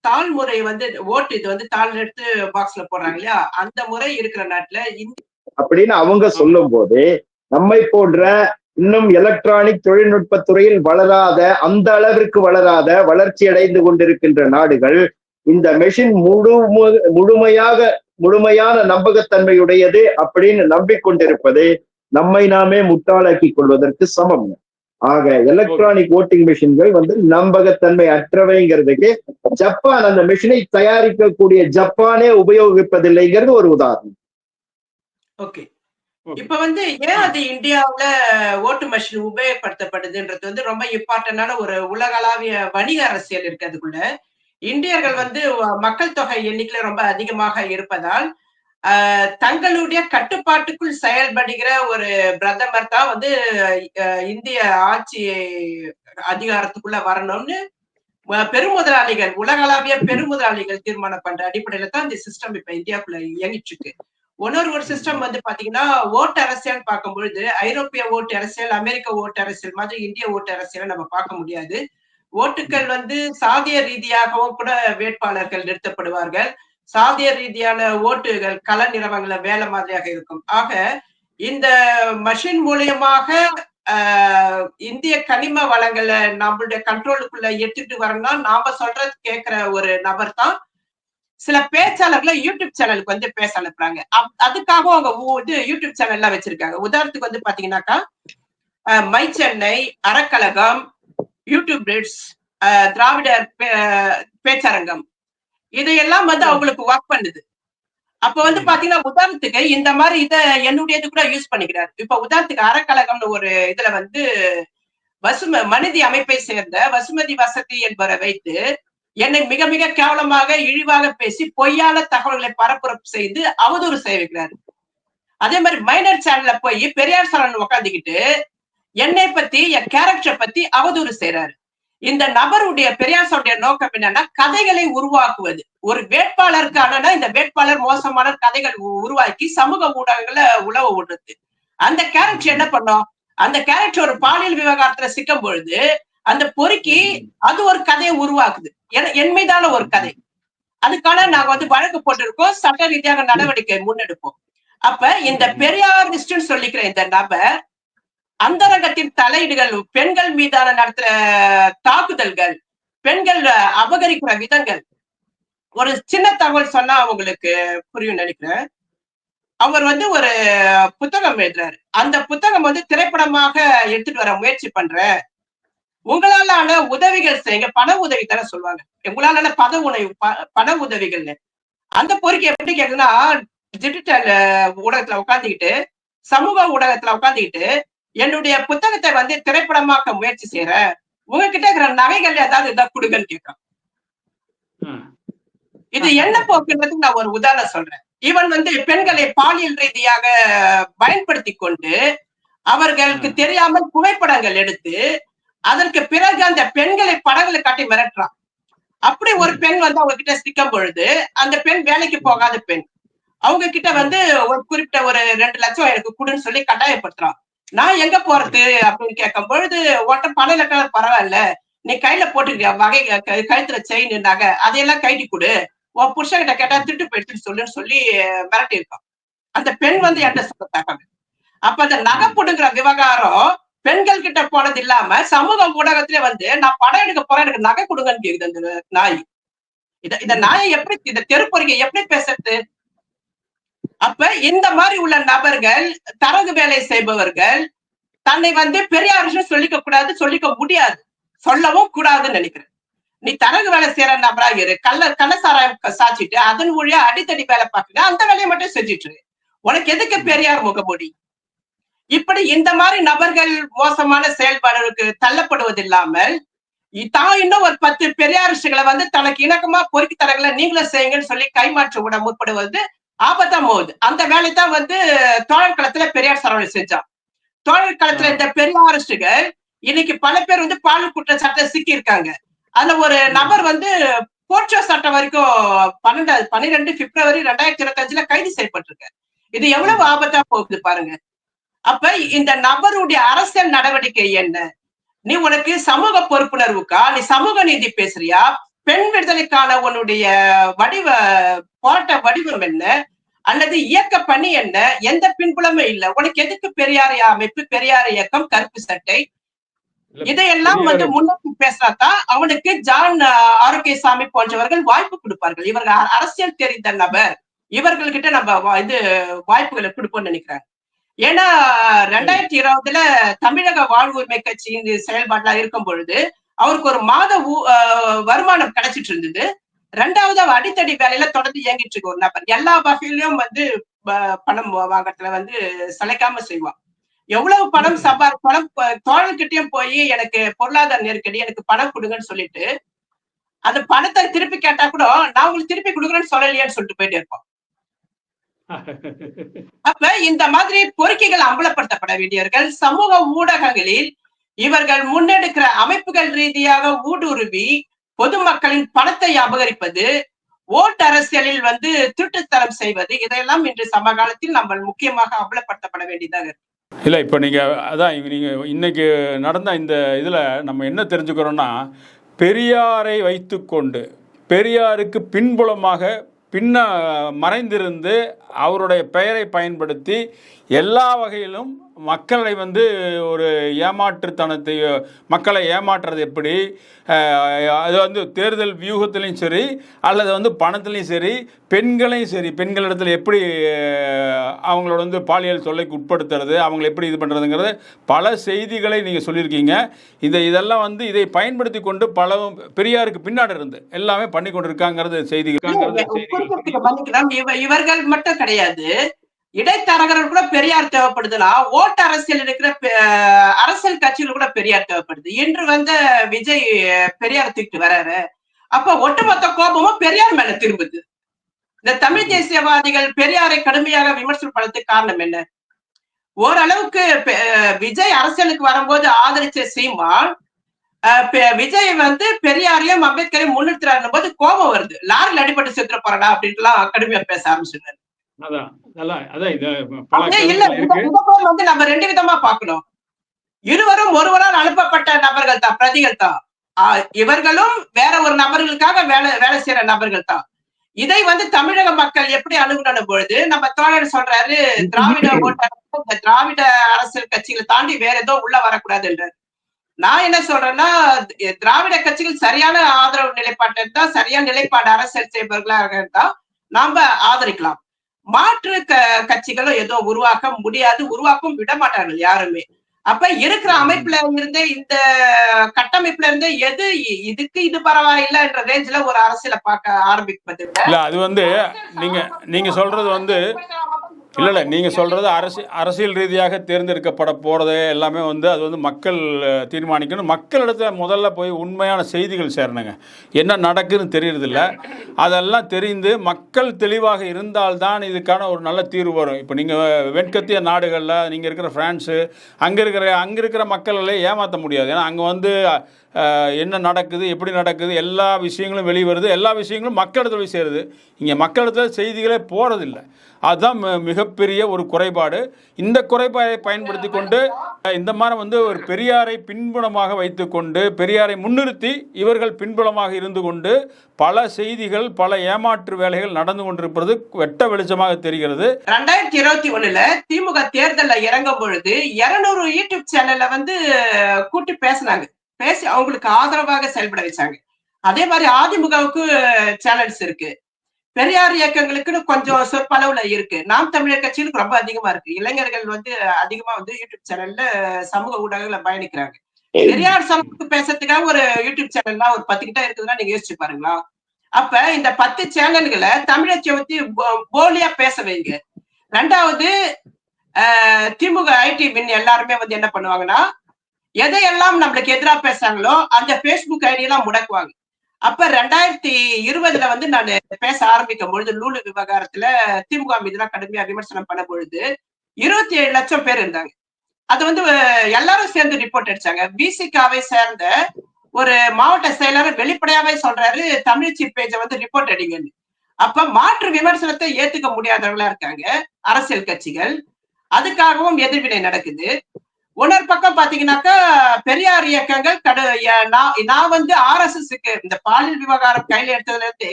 தாழ்முறை வந்து ஓட்டு இது வந்து தாள் எடுத்து பாக்ஸ்ல போடுறாங்க இல்லையா? அந்த முறை இருக்கிற நாட்டுல அப்படின்னு அவங்க சொல்லும் போது நம்மை போன்ற இன்னும் எலக்ட்ரானிக் தொழில்நுட்ப துறையில் வளராத, அந்த அளவிற்கு வளராத, வளர்ச்சி அடைந்து கொண்டிருக்கின்ற நாடுகள் இந்த மெஷின் முழுமையான நம்பகத்தன்மையுடையது அப்படின்னு நம்பிக்கொண்டிருப்பது நம்மை நாமே முட்டாளாக்கி கொள்வதற்கு சமம். ஆக எலக்ட்ரானிக் ஓட்டிங் மெஷின்கள் வந்து நம்பகத்தன்மை அற்றவைங்கிறதுக்கு ஜப்பான் அந்த மெஷினை தயாரிக்கக்கூடிய ஜப்பானே உபயோகிப்பதில்லைங்கிறது ஒரு உதாரணம். ஓகே, இப்ப வந்து ஏன் அது இந்தியாவுல ஓட்டு மெஷின் உபயோகப்படுத்தப்படுதுன்றது வந்து ரொம்ப இம்பார்ட்டன்டான ஒரு உலகளாவிய வணிக அரசியல் இருக்கு அதுக்குள்ள. இந்தியர்கள் வந்து மக்கள் தொகை எண்ணிக்கையில ரொம்ப அதிகமாக இருப்பதால் தங்களுடைய கட்டுப்பாட்டுக்குள் செயல்படுகிற ஒரு பிரதமர் தான் வந்து இந்திய ஆட்சி அதிகாரத்துக்குள்ள வரணும்னு பெருமுதலாளிகள், உலகளாவிய பெருமுதலாளிகள் தீர்மானம் பண்ற அடிப்படையில தான் இந்த சிஸ்டம் இப்ப இந்தியாவுக்குள்ள இயங்கிட்டு இருக்கு. ஒரு சிஸ்டம் வந்து பாத்தீங்கன்னா ஓட்டு அரசியல் பார்க்கும் பொழுது ஐரோப்பிய ஓட்டு அரசியல், அமெரிக்க ஓட்டு அரசியல் மாதிரி இந்திய ஓட்டு அரசியலை நம்ம பார்க்க முடியாது. ஓட்டுக்கள் வந்து சாதிய ரீதியாகவும் கூட வேட்பாளர்கள் நிறுத்தப்படுவார்கள். சாதிய ரீதியான ஓட்டுகள் கள நிறவங்கள வேலை மாதிரியாக இருக்கும். ஆக இந்த மஷின் மூலியமாக இந்திய கனிம வளங்களை நம்மளுடைய கண்ட்ரோலுக்குள்ள எடுத்துட்டு வரணும்னா நாம சொல்றது கேட்கிற ஒரு நபர் தான் சில பேச்சாளர்களை யூடியூப் சேனலுக்கு வந்து பேச அனுப்புறாங்க. அதுக்காக அவங்க யூடியூப் சேனல் எல்லாம் வச்சிருக்காங்க. உதாரணத்துக்கு வந்து பாத்தீங்கன்னாக்கா மை சென்னை, அறக்கழகம், யூடியூப் பிரிட்ஸ், திராவிடர் பேச்சரங்கம் இதையெல்லாம் வந்து அவங்களுக்கு ஒர்க் பண்ணுது. அப்ப வந்து பாத்தீங்கன்னா உதாரணத்துக்கு இந்த மாதிரி இதை என்னுடையது கூட யூஸ் பண்ணிக்கிறாரு. இப்ப உதாரணத்துக்கு அறக்கழகம்னு ஒரு இதுல வந்து மனித அமைப்பை சேர்ந்த வசுமதி வசதி என்பவரை வைத்து என்னை மிக மிக கேவலமாக இழிவாக பேசி பொய்யான தகவல்களை பரப்புரை செய்து அவதூறு செய்ய வைக்கிறாரு. அதே மாதிரி மைனர் சேனல்ல போய் பெரியார் சரண் உட்காந்துக்கிட்டு என்னை பத்தி என் கேரக்டரை பத்தி அவதூறு செய்யறாரு. இந்த நபருடைய பெரியார் நோக்கம் என்னன்னா கதைகளை உருவாக்குவது. ஒரு வேட்பாளருக்கான இந்த வேட்பாளர் மோசமான கதைகள் உருவாக்கி சமூக ஊடகங்களை உழவ விடுறது. அந்த கேரக்டர் என்ன பண்ணும்? அந்த கேரக்டர் ஒரு பாலியல் விவகாரத்துல சிக்கும் பொழுது அந்த பொறுக்கி அது ஒரு கதையை உருவாக்குது. என் மீதான ஒரு கதை. அதுக்கான நாங்க வந்து வழக்கு போட்டிருக்கோம், சட்ட ரீதியாக நடவடிக்கை முன்னெடுப்போம். அப்ப இந்த பெரியாரிஸ்ட் சொல்லிக்கிற இந்த நபர் அந்தரங்கத்தின் தலையீடுகள், பெண்கள் மீதான நடத்துற தாக்குதல்கள், பெண்கள் அபகரிக்கிற விதங்கள், ஒரு சின்ன தகவல் சொன்னா அவங்களுக்கு புரியும் நினைக்கிறேன். அவர் வந்து ஒரு புத்தகம் எழுதுறாரு. அந்த புத்தகம் வந்து திரைப்படமாக எடுத்துட்டு வர முயற்சி பண்ற, உங்களாலான உதவிகள் செய்யுங்க. பண உதவி தானே சொல்லுவாங்க. உங்களாலான பண உதவிகள்னு. அந்த பொறுக்கி எப்படி கேக்குதுன்னா டிஜிட்டல் ஊடகத்துல உட்காந்துக்கிட்டு, சமூக ஊடகத்துல உட்காந்துக்கிட்டு என்னுடைய புத்தகத்தை வந்து திரைப்படமாக்க முயற்சி செய்யற, உங்ககிட்ட இருக்கிற நகைகள் ஏதாவது இருந்தா கொடுங்கன்னு கேட்கிறான். இது என்ன போக்குன்றதுக்கு நான் ஒரு உதாரணம் சொல்றேன். இவன் வந்து பெண்களை பாலியல் ரீதியாக பயன்படுத்தி கொண்டு அவர்களுக்கு தெரியாமல் புகைப்படங்கள் எடுத்து அதற்கு பிறகு அந்த பெண்களை படங்களை காட்டி மிரட்டுறான். அப்படி ஒரு பெண் வந்து அவங்க கிட்ட சிக்கும் பொழுது அந்த பெண் வேலைக்கு போகாத பெண் அவங்க கிட்ட வந்து ஒரு குறிப்பிட்ட ஒரு 2 லட்சம் எனக்கு கொடுன்னு சொல்லி கட்டாயப்படுத்துறான். நான் எங்க போறது அப்படின்னு கேட்கும் பொழுது உன்ட்ட பணம் இல்ல பரவாயில்ல, நீ கையில போட்டுக்கிறியா வகை கழுத்துல செயின் நகை அதையெல்லாம் கைட்டி கொடு, உன் புருஷன்கிட்ட கேட்டா திருட்டு போயிடுச்சுன்னு சொல்லுன்னு சொல்லி மிரட்டி இருக்கான். அந்த பெண் வந்து என்கிட்ட சொல்ல தகவல். அப்ப அந்த நகை போடுங்கிற விவகாரம் பெண்கள் கிட்ட போனது இல்லாம சமூக ஊடகத்திலே வந்து நான் படம் எடுக்க போறேன், எனக்கு நகை கொடுங்கன்னு கேக்குது அந்த நாய். இந்த நாயை எப்படி, இந்த தெருப்பொறிக்கை எப்படி பேசுறது? அப்ப இந்த மாதிரி உள்ள நபர்கள், தரகு வேலை செய்பவர்கள், தன்னை வந்து பெரியார் சொல்லிக்க கூடாது, சொல்லிக்க முடியாது, சொல்லவும் கூடாதுன்னு நினைக்கிறேன். நீ தரகு வேலை செய்யற நபரா இரு, கள்ளசாராயம் சாச்சிட்டு அதன் வழியா அடித்தடி வேலை பார்க்குங்க, அந்த வேலையை மட்டும் செஞ்சுட்டு இரு. உனக்கு எதுக்கு பெரியார் முகமூடி? இப்படி இந்த மாதிரி நபர்கள் மோசமான செயல்பாடுகளுக்கு தள்ளப்படுவது இல்லாமல் தான் இன்னும் ஒரு 10 பெரியாரிஸ்டுகளை வந்து தனக்கு இணக்கமா பொறுக்கி தரங்களை நீங்களும் செய்யுங்கன்னு சொல்லி கைமாற்ற விட முற்படுவது ஆபத்தா போகுது. அந்த வேலை தான் வந்து தோழர் களத்துல பெரியார் சரவணன் செஞ்சான். தோழர் களத்துல இந்த பெரியாரிஸ்டுகள் இன்னைக்கு பல பேர் வந்து பாலியல் குற்றச்சாட்டை சிக்கி இருக்காங்க. அதுல ஒரு நபர் வந்து போர்ச்சோ சட்டம் வரைக்கும் 12 பிப்ரவரி 2025 கைது செய்யப்பட்டிருக்காரு. இது எவ்வளவு ஆபத்தா போகுது பாருங்க. அப்ப இந்த நபருடைய அரசியல் நடவடிக்கை என்ன? நீ உனக்கு சமூக பொறுப்புணர்வுக்கா, நீ சமூக நீதி பேசுறியா, பெண் விடுதலைக்கான உன்னுடைய போராட்ட வடிவம் என்ன, அல்லது இயக்க பணி என்ன? எந்த பின்புலமே இல்லை. உனக்கு எதுக்கு பெரியார் அமைப்பு, பெரியார் இயக்கம், கருப்பு சட்டை, இதையெல்லாம் வந்து முன்னோக்கி பேசினாதான் அவனுக்கு ஜான் ஆரோக்கியசாமி போன்றவர்கள் வாய்ப்பு கொடுப்பார்கள். இவர்கள் அரசியல் தெரிந்த நபர், இவர்கள்கிட்ட நம்ம இது வாய்ப்புகளை கொடுப்போம்னு நினைக்கிறாங்க. ஏன்னா 2020 தமிழக வாழ்வு உரிமை கட்சியின் செயல்பாடுலாம் இருக்கும் பொழுது அவருக்கு ஒரு மாத வருமானம் கிடைச்சிட்டு இருந்தது. 2வது அவர் அடித்தடி வேலையில தொடர்ந்து இயங்கிட்டு இருக்க ஒரு நபர். எல்லா வகையிலும் வந்து பணம் வாங்கறதுல வந்து சளைக்காம செய்வான். எவ்வளவு பணம் பணம் தோழர்கிட்டயும் போய் எனக்கு பொருளாதார நெருக்கடி, எனக்கு பணம் கொடுங்கன்னு சொல்லிட்டு அந்த பணத்தை திருப்பி கேட்டா கூட நான் உங்களுக்கு திருப்பி கொடுக்குறேன்னு சொல்லலையான்னு சொல்லிட்டு போயிட்டு இருப்போம். அப்ப இந்த மாதிரி பொறுக்கிகள் அம்பலப்படுத்தப்பட வேண்டியவர்கள் சமூக ஊடகங்களில் இவர்கள் முன்னெடுக்கிற அமைப்புகள் ரீதியாக ஊடுருவி பொதுமக்களின் பணத்தை அபகரிப்பது, ஓட்டு அரசியலில் வந்து திருட்டுத்தனம் செய்வது, இதையெல்லாம் இன்று சமகாலத்தில் நம்ம முக்கியமாக அம்பலப்படுத்தப்பட வேண்டியதாக இருக்கு. இல்லை, இப்போ நீங்கள் இன்னைக்கு நடந்த இந்த இதில் நம்ம என்ன தெரிஞ்சுக்கிறோன்னா, பெரியாரை வைத்துக்கொண்டு பெரியாருக்கு பின்புலமாக மறைந்திருந்து அவருடைய பெயரை பயன்படுத்தி எல்லா வகையிலும் மக்களை வந்து ஒரு ஏமாற்றுத்தனத்தை, மக்களை ஏமாற்றுறது எப்படி, அது வந்து தேர்தல் வியூகத்திலையும் சரி அல்லது வந்து பணத்துலையும் சரி, பெண்களையும் சரி, பெண்களிடத்தில் எப்படி அவங்களோட வந்து பாலியல் தொல்லைக்கு உட்படுத்துறது, அவங்களை எப்படி இது பண்ணுறதுங்கிறது பல செய்திகளை நீங்கள் சொல்லியிருக்கீங்க. இதெல்லாம் வந்து இதை பயன்படுத்தி கொண்டு பல பெரியாருக்கு பின்னாடி இருந்து எல்லாமே பண்ணி கொண்டு இருக்காங்கிறது செய்திகள். இவர்கள் மட்டும் கிடையாது, இடைத்தரகர்கள் கூட பெரியார் தேவைப்படுதுன்னா ஓட்டு அரசியல் இருக்கிற அரசியல் கட்சிகள் கூட பெரியார் தேவைப்படுது. இன்று வந்து விஜய் பெரியார் தூக்கிட்டு வர்றாரு. அப்ப ஒட்டுமொத்த கோபமும் பெரியார் மேல திரும்புது. இந்த தமிழ் தேசியவாதிகள் பெரியாரை கடுமையாக விமர்சனம் பண்ணதுக்கு காரணம் என்ன? ஓரளவுக்கு விஜய் அரசியலுக்கு வரும்போது ஆதரிச்ச சீமான் விஜய் வந்து பெரியாரையும் அம்பேத்கரையும் முன்னிறுத்துறாரு போது கோபம் வருது. லாரில் அடிபட்டு செத்துற போறடா அப்படின்ட்டு எல்லாம் கடுமையா பேச ஆரம்பிச்சிருந்தாரு. நம்ம 2 விதமா பார்க்கணும். இருவரும் ஒருவரால் அனுப்பப்பட்ட நபர்கள் தான், பிரதிகள் தான். இவர்களும் வேற ஒரு நபர்களுக்காக வேலை செய்யற நபர்கள் தான். இதை வந்து தமிழக மக்கள் எப்படி அணுகணும் பொழுது நம்ம தோழர் சொல்றாரு, திராவிட ஓட்டு திராவிட அரசியல் கட்சிகளை தாண்டி வேற ஏதோ உள்ள வரக்கூடாது என்றார். நான் என்ன சொல்றேன்னா, திராவிட கட்சிகள் சரியான ஆதரவு நிலைப்பாட்டு இருந்தா, சரியான நிலைப்பாடு அரசியல் செய்பவர்களாக இருந்தா நாம ஆதரிக்கலாம். மாற்று கட்சிகளும் ஏதோ உருவாக்க முடியாது, உருவாக்கும் விட மாட்டார்கள் யாருமே. அப்ப இருக்கிற அமைப்புல இருந்தே, இந்த கட்டமைப்புல இருந்தே எது இதுக்கு இது பரவாயில்லை என்ற ரேஞ்சில ஒரு அரசியலை பார்க்க ஆரம்பிப்பது இல்ல. அது வந்து நீங்க சொல்றது வந்து இல்லை, நீங்கள் சொல்கிறது அரசியல் ரீதியாக தேர்ந்தெடுக்கப்பட போகிறது எல்லாமே வந்து அது வந்து மக்கள் தீர்மானிக்கணும். மக்களிடத்துல முதல்ல போய் உண்மையான செய்திகள் சேரணுங்க. என்ன நடக்குதுன்னு தெரியறதில்ல. அதெல்லாம் தெரிந்து மக்கள் தெளிவாக இருந்தால்தான் இதுக்கான ஒரு நல்ல தீர்வு வரும். இப்போ நீங்கள் வெண்கத்திய நாடுகளில் நீங்கள் இருக்கிற ஃப்ரான்ஸு, அங்கே இருக்கிற மக்களை ஏமாற்ற முடியாது. ஏன்னா அங்கே வந்து என்ன நடக்குது, எப்படி நடக்குது, எல்லா விஷயங்களும் வெளிவருது, எல்லா விஷயங்களும் மக்களிடத்தில் போய் சேருது. இங்கே மக்களிடத்தில் செய்திகளே போகிறதில்லை. அதுதான் மிகப்பெரிய ஒரு குறைபாடு. இந்த குறைபாடை பயன்படுத்தி கொண்டு இந்த மாதிரி வந்து ஒரு பெரியாரை பின்புலமாக வைத்துக்கொண்டு, பெரியாரை முன்னிறுத்தி இவர்கள் பின்புலமாக இருந்து கொண்டு பல செய்திகள், பல ஏமாற்று வேலைகள் நடந்து கொண்டிருப்பது வெட்ட வெளிச்சமாக தெரிகிறது. 2021 திமுக தேர்தல்ல இறங்கும் பொழுது 200 யூடியூப் சேனல்ல வந்து கூட்டி பேசினாங்க. பேசி அவங்களுக்கு ஆதரவாக செயல்பட வச்சாங்க. அதே மாதிரி அதிமுகவுக்கு சேனல்ஸ் இருக்கு. பெரியார் இயக்கங்களுக்குன்னு கொஞ்சம் சொற்பளவுல இருக்கு. நாம் தமிழர் கட்சிகளுக்கு ரொம்ப அதிகமா இருக்கு. இளைஞர்கள் வந்து அதிகமா வந்து யூடியூப் சேனல்ல சமூக ஊடகங்கள்ல பயணிக்கிறாங்க. பெரியார் சமூகத்துக்கு பேசுறதுக்காக ஒரு யூடியூப் சேனல்லாம் ஒரு 10 கிட்ட இருக்குதுன்னா நீங்க யோசிச்சு பாருங்களா. அப்ப இந்த 10 சேனல்களை தமிழச்சியை பத்தி போலியா பேச வைங்க. 2வது திமுக ஐடி மின் எல்லாருமே வந்து என்ன பண்ணுவாங்கன்னா, எதையெல்லாம் நம்மளுக்கு எதிராக பேசுறாங்களோ அந்த பேஸ்புக் ஐடி எல்லாம் முடக்குவாங்க. அப்ப 2020 வந்து நான் பேச ஆரம்பிக்கும் பொழுது லூலு விவகாரத்துல திமுக மீதுலாம் கடுமையா விமர்சனம் பண்ண பொழுது 27 லட்சம் பேர் இருந்தாங்க. அது வந்து எல்லாரும் சேர்ந்து ரிப்போர்ட் அடிச்சாங்க. விசிகாவை சேர்ந்த ஒரு மாவட்ட செயலாளர் வெளிப்படையாவே சொல்றாரு, தமிழ்ச்சி பேஜ வந்து ரிப்போர்ட் அடிங்கன்னு. அப்ப மாற்று விமர்சனத்தை ஏத்துக்க முடியாதவங்களா இருக்காங்க அரசியல் கட்சிகள். அதுக்காகவும் எதிர்வினை நடக்குது. இன்னொரு பக்கம் பாத்தீங்கன்னாக்கா பெரியார் இயக்கங்கள் நான் வந்து RSSக்கு இந்த பாலியல் விவகாரம் கையில எடுத்ததுல இருந்து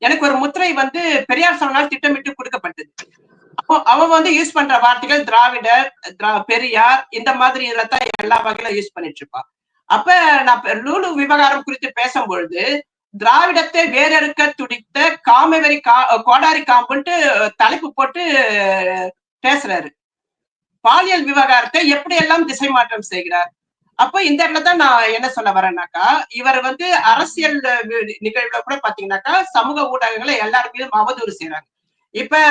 எனக்கு ஒரு முத்திரை வந்து பெரியார் சொன்னால் திட்டமிட்டு கொடுக்கப்பட்டது. அப்போ அவன் வந்து யூஸ் பண்ற வார்த்தைகள் திராவிடர், பெரியார் இந்த மாதிரி இதுல தான் எல்லா வகையிலும் யூஸ் பண்ணிட்டு இருப்பான். அப்ப நான் லூலு விவகாரம் குறித்து பேசும்பொழுது திராவிடத்தை வேறறுக்க துடித்த காமவெறி கோடாரி காம்புன்ட்டு தலைப்பு போட்டு பேசுறாரு. பாலியல் விவகாரத்தை எப்படி எல்லாம் திசை மாற்றம் செய்கிறார். அப்ப இந்த இடத்துல தான் நான் என்ன சொல்ல வரேன்னாக்கா, இவர் வந்து அரசியல் நிகழ்வுல கூட பாத்தீங்கன்னாக்கா சமூக ஊடகங்களை எல்லாருமே அவதூறு செய்யறாங்க. இப்ப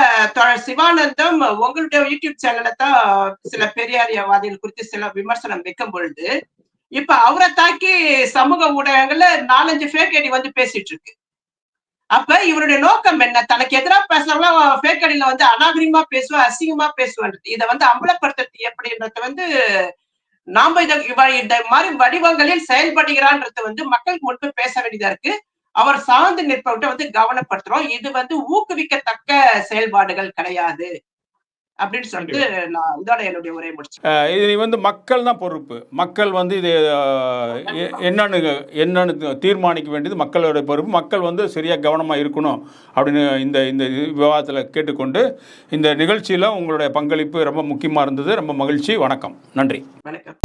சிவானந்தம் உங்களுடைய யூடியூப் சேனல்ல தான் சில பெரியாரியவாதிகள் குறித்து சில விமர்சனம் வைக்கும் பொழுது இப்ப அவரை தாக்கி சமூக ஊடகங்கள்ல 4-5 ஃபேக் ஐடி வந்து பேசிட்டு இருக்கு. அப்ப இவருடைய நோக்கம் என்ன? தனக்கு எதிராக பேசுறவங்க ஃபேக் ஐடியில வந்து அநாகரிகமா பேசுவேன், அசிங்கமா பேசுவேன். இதை வந்து அம்பலப்படுத்துறது எப்படின்றது வந்து நாம இந்த மாதிரி வடிவங்களில் செயல்படுகிறான்றது வந்து மக்களுக்கு முன்பு பேச வேண்டியதா இருக்கு. அவர் சார்ந்து நிற்பவர்கிட்ட வந்து கவனப்படுத்துறோம். இது வந்து ஊக்குவிக்கத்தக்க செயல்பாடுகள் கிடையாது அப்படின்னு சொல்லிட்டு நான் இதோட என்னுடைய உரையை முடிச்சேன். இது வந்து மக்கள் தான் பொறுப்பு. மக்கள் வந்து இது என்னன்னு தீர்மானிக்க வேண்டியது மக்களோட பொறுப்பு. மக்கள் வந்து சரியாக கவனமாக இருக்கணும் அப்படின்னு இந்த விவாதத்தில் கேட்டுக்கொண்டு இந்த நிகழ்ச்சியில் உங்களுடைய பங்களிப்பு ரொம்ப முக்கியமாக இருந்தது. ரொம்ப மகிழ்ச்சி. வணக்கம். நன்றி. வணக்கம்.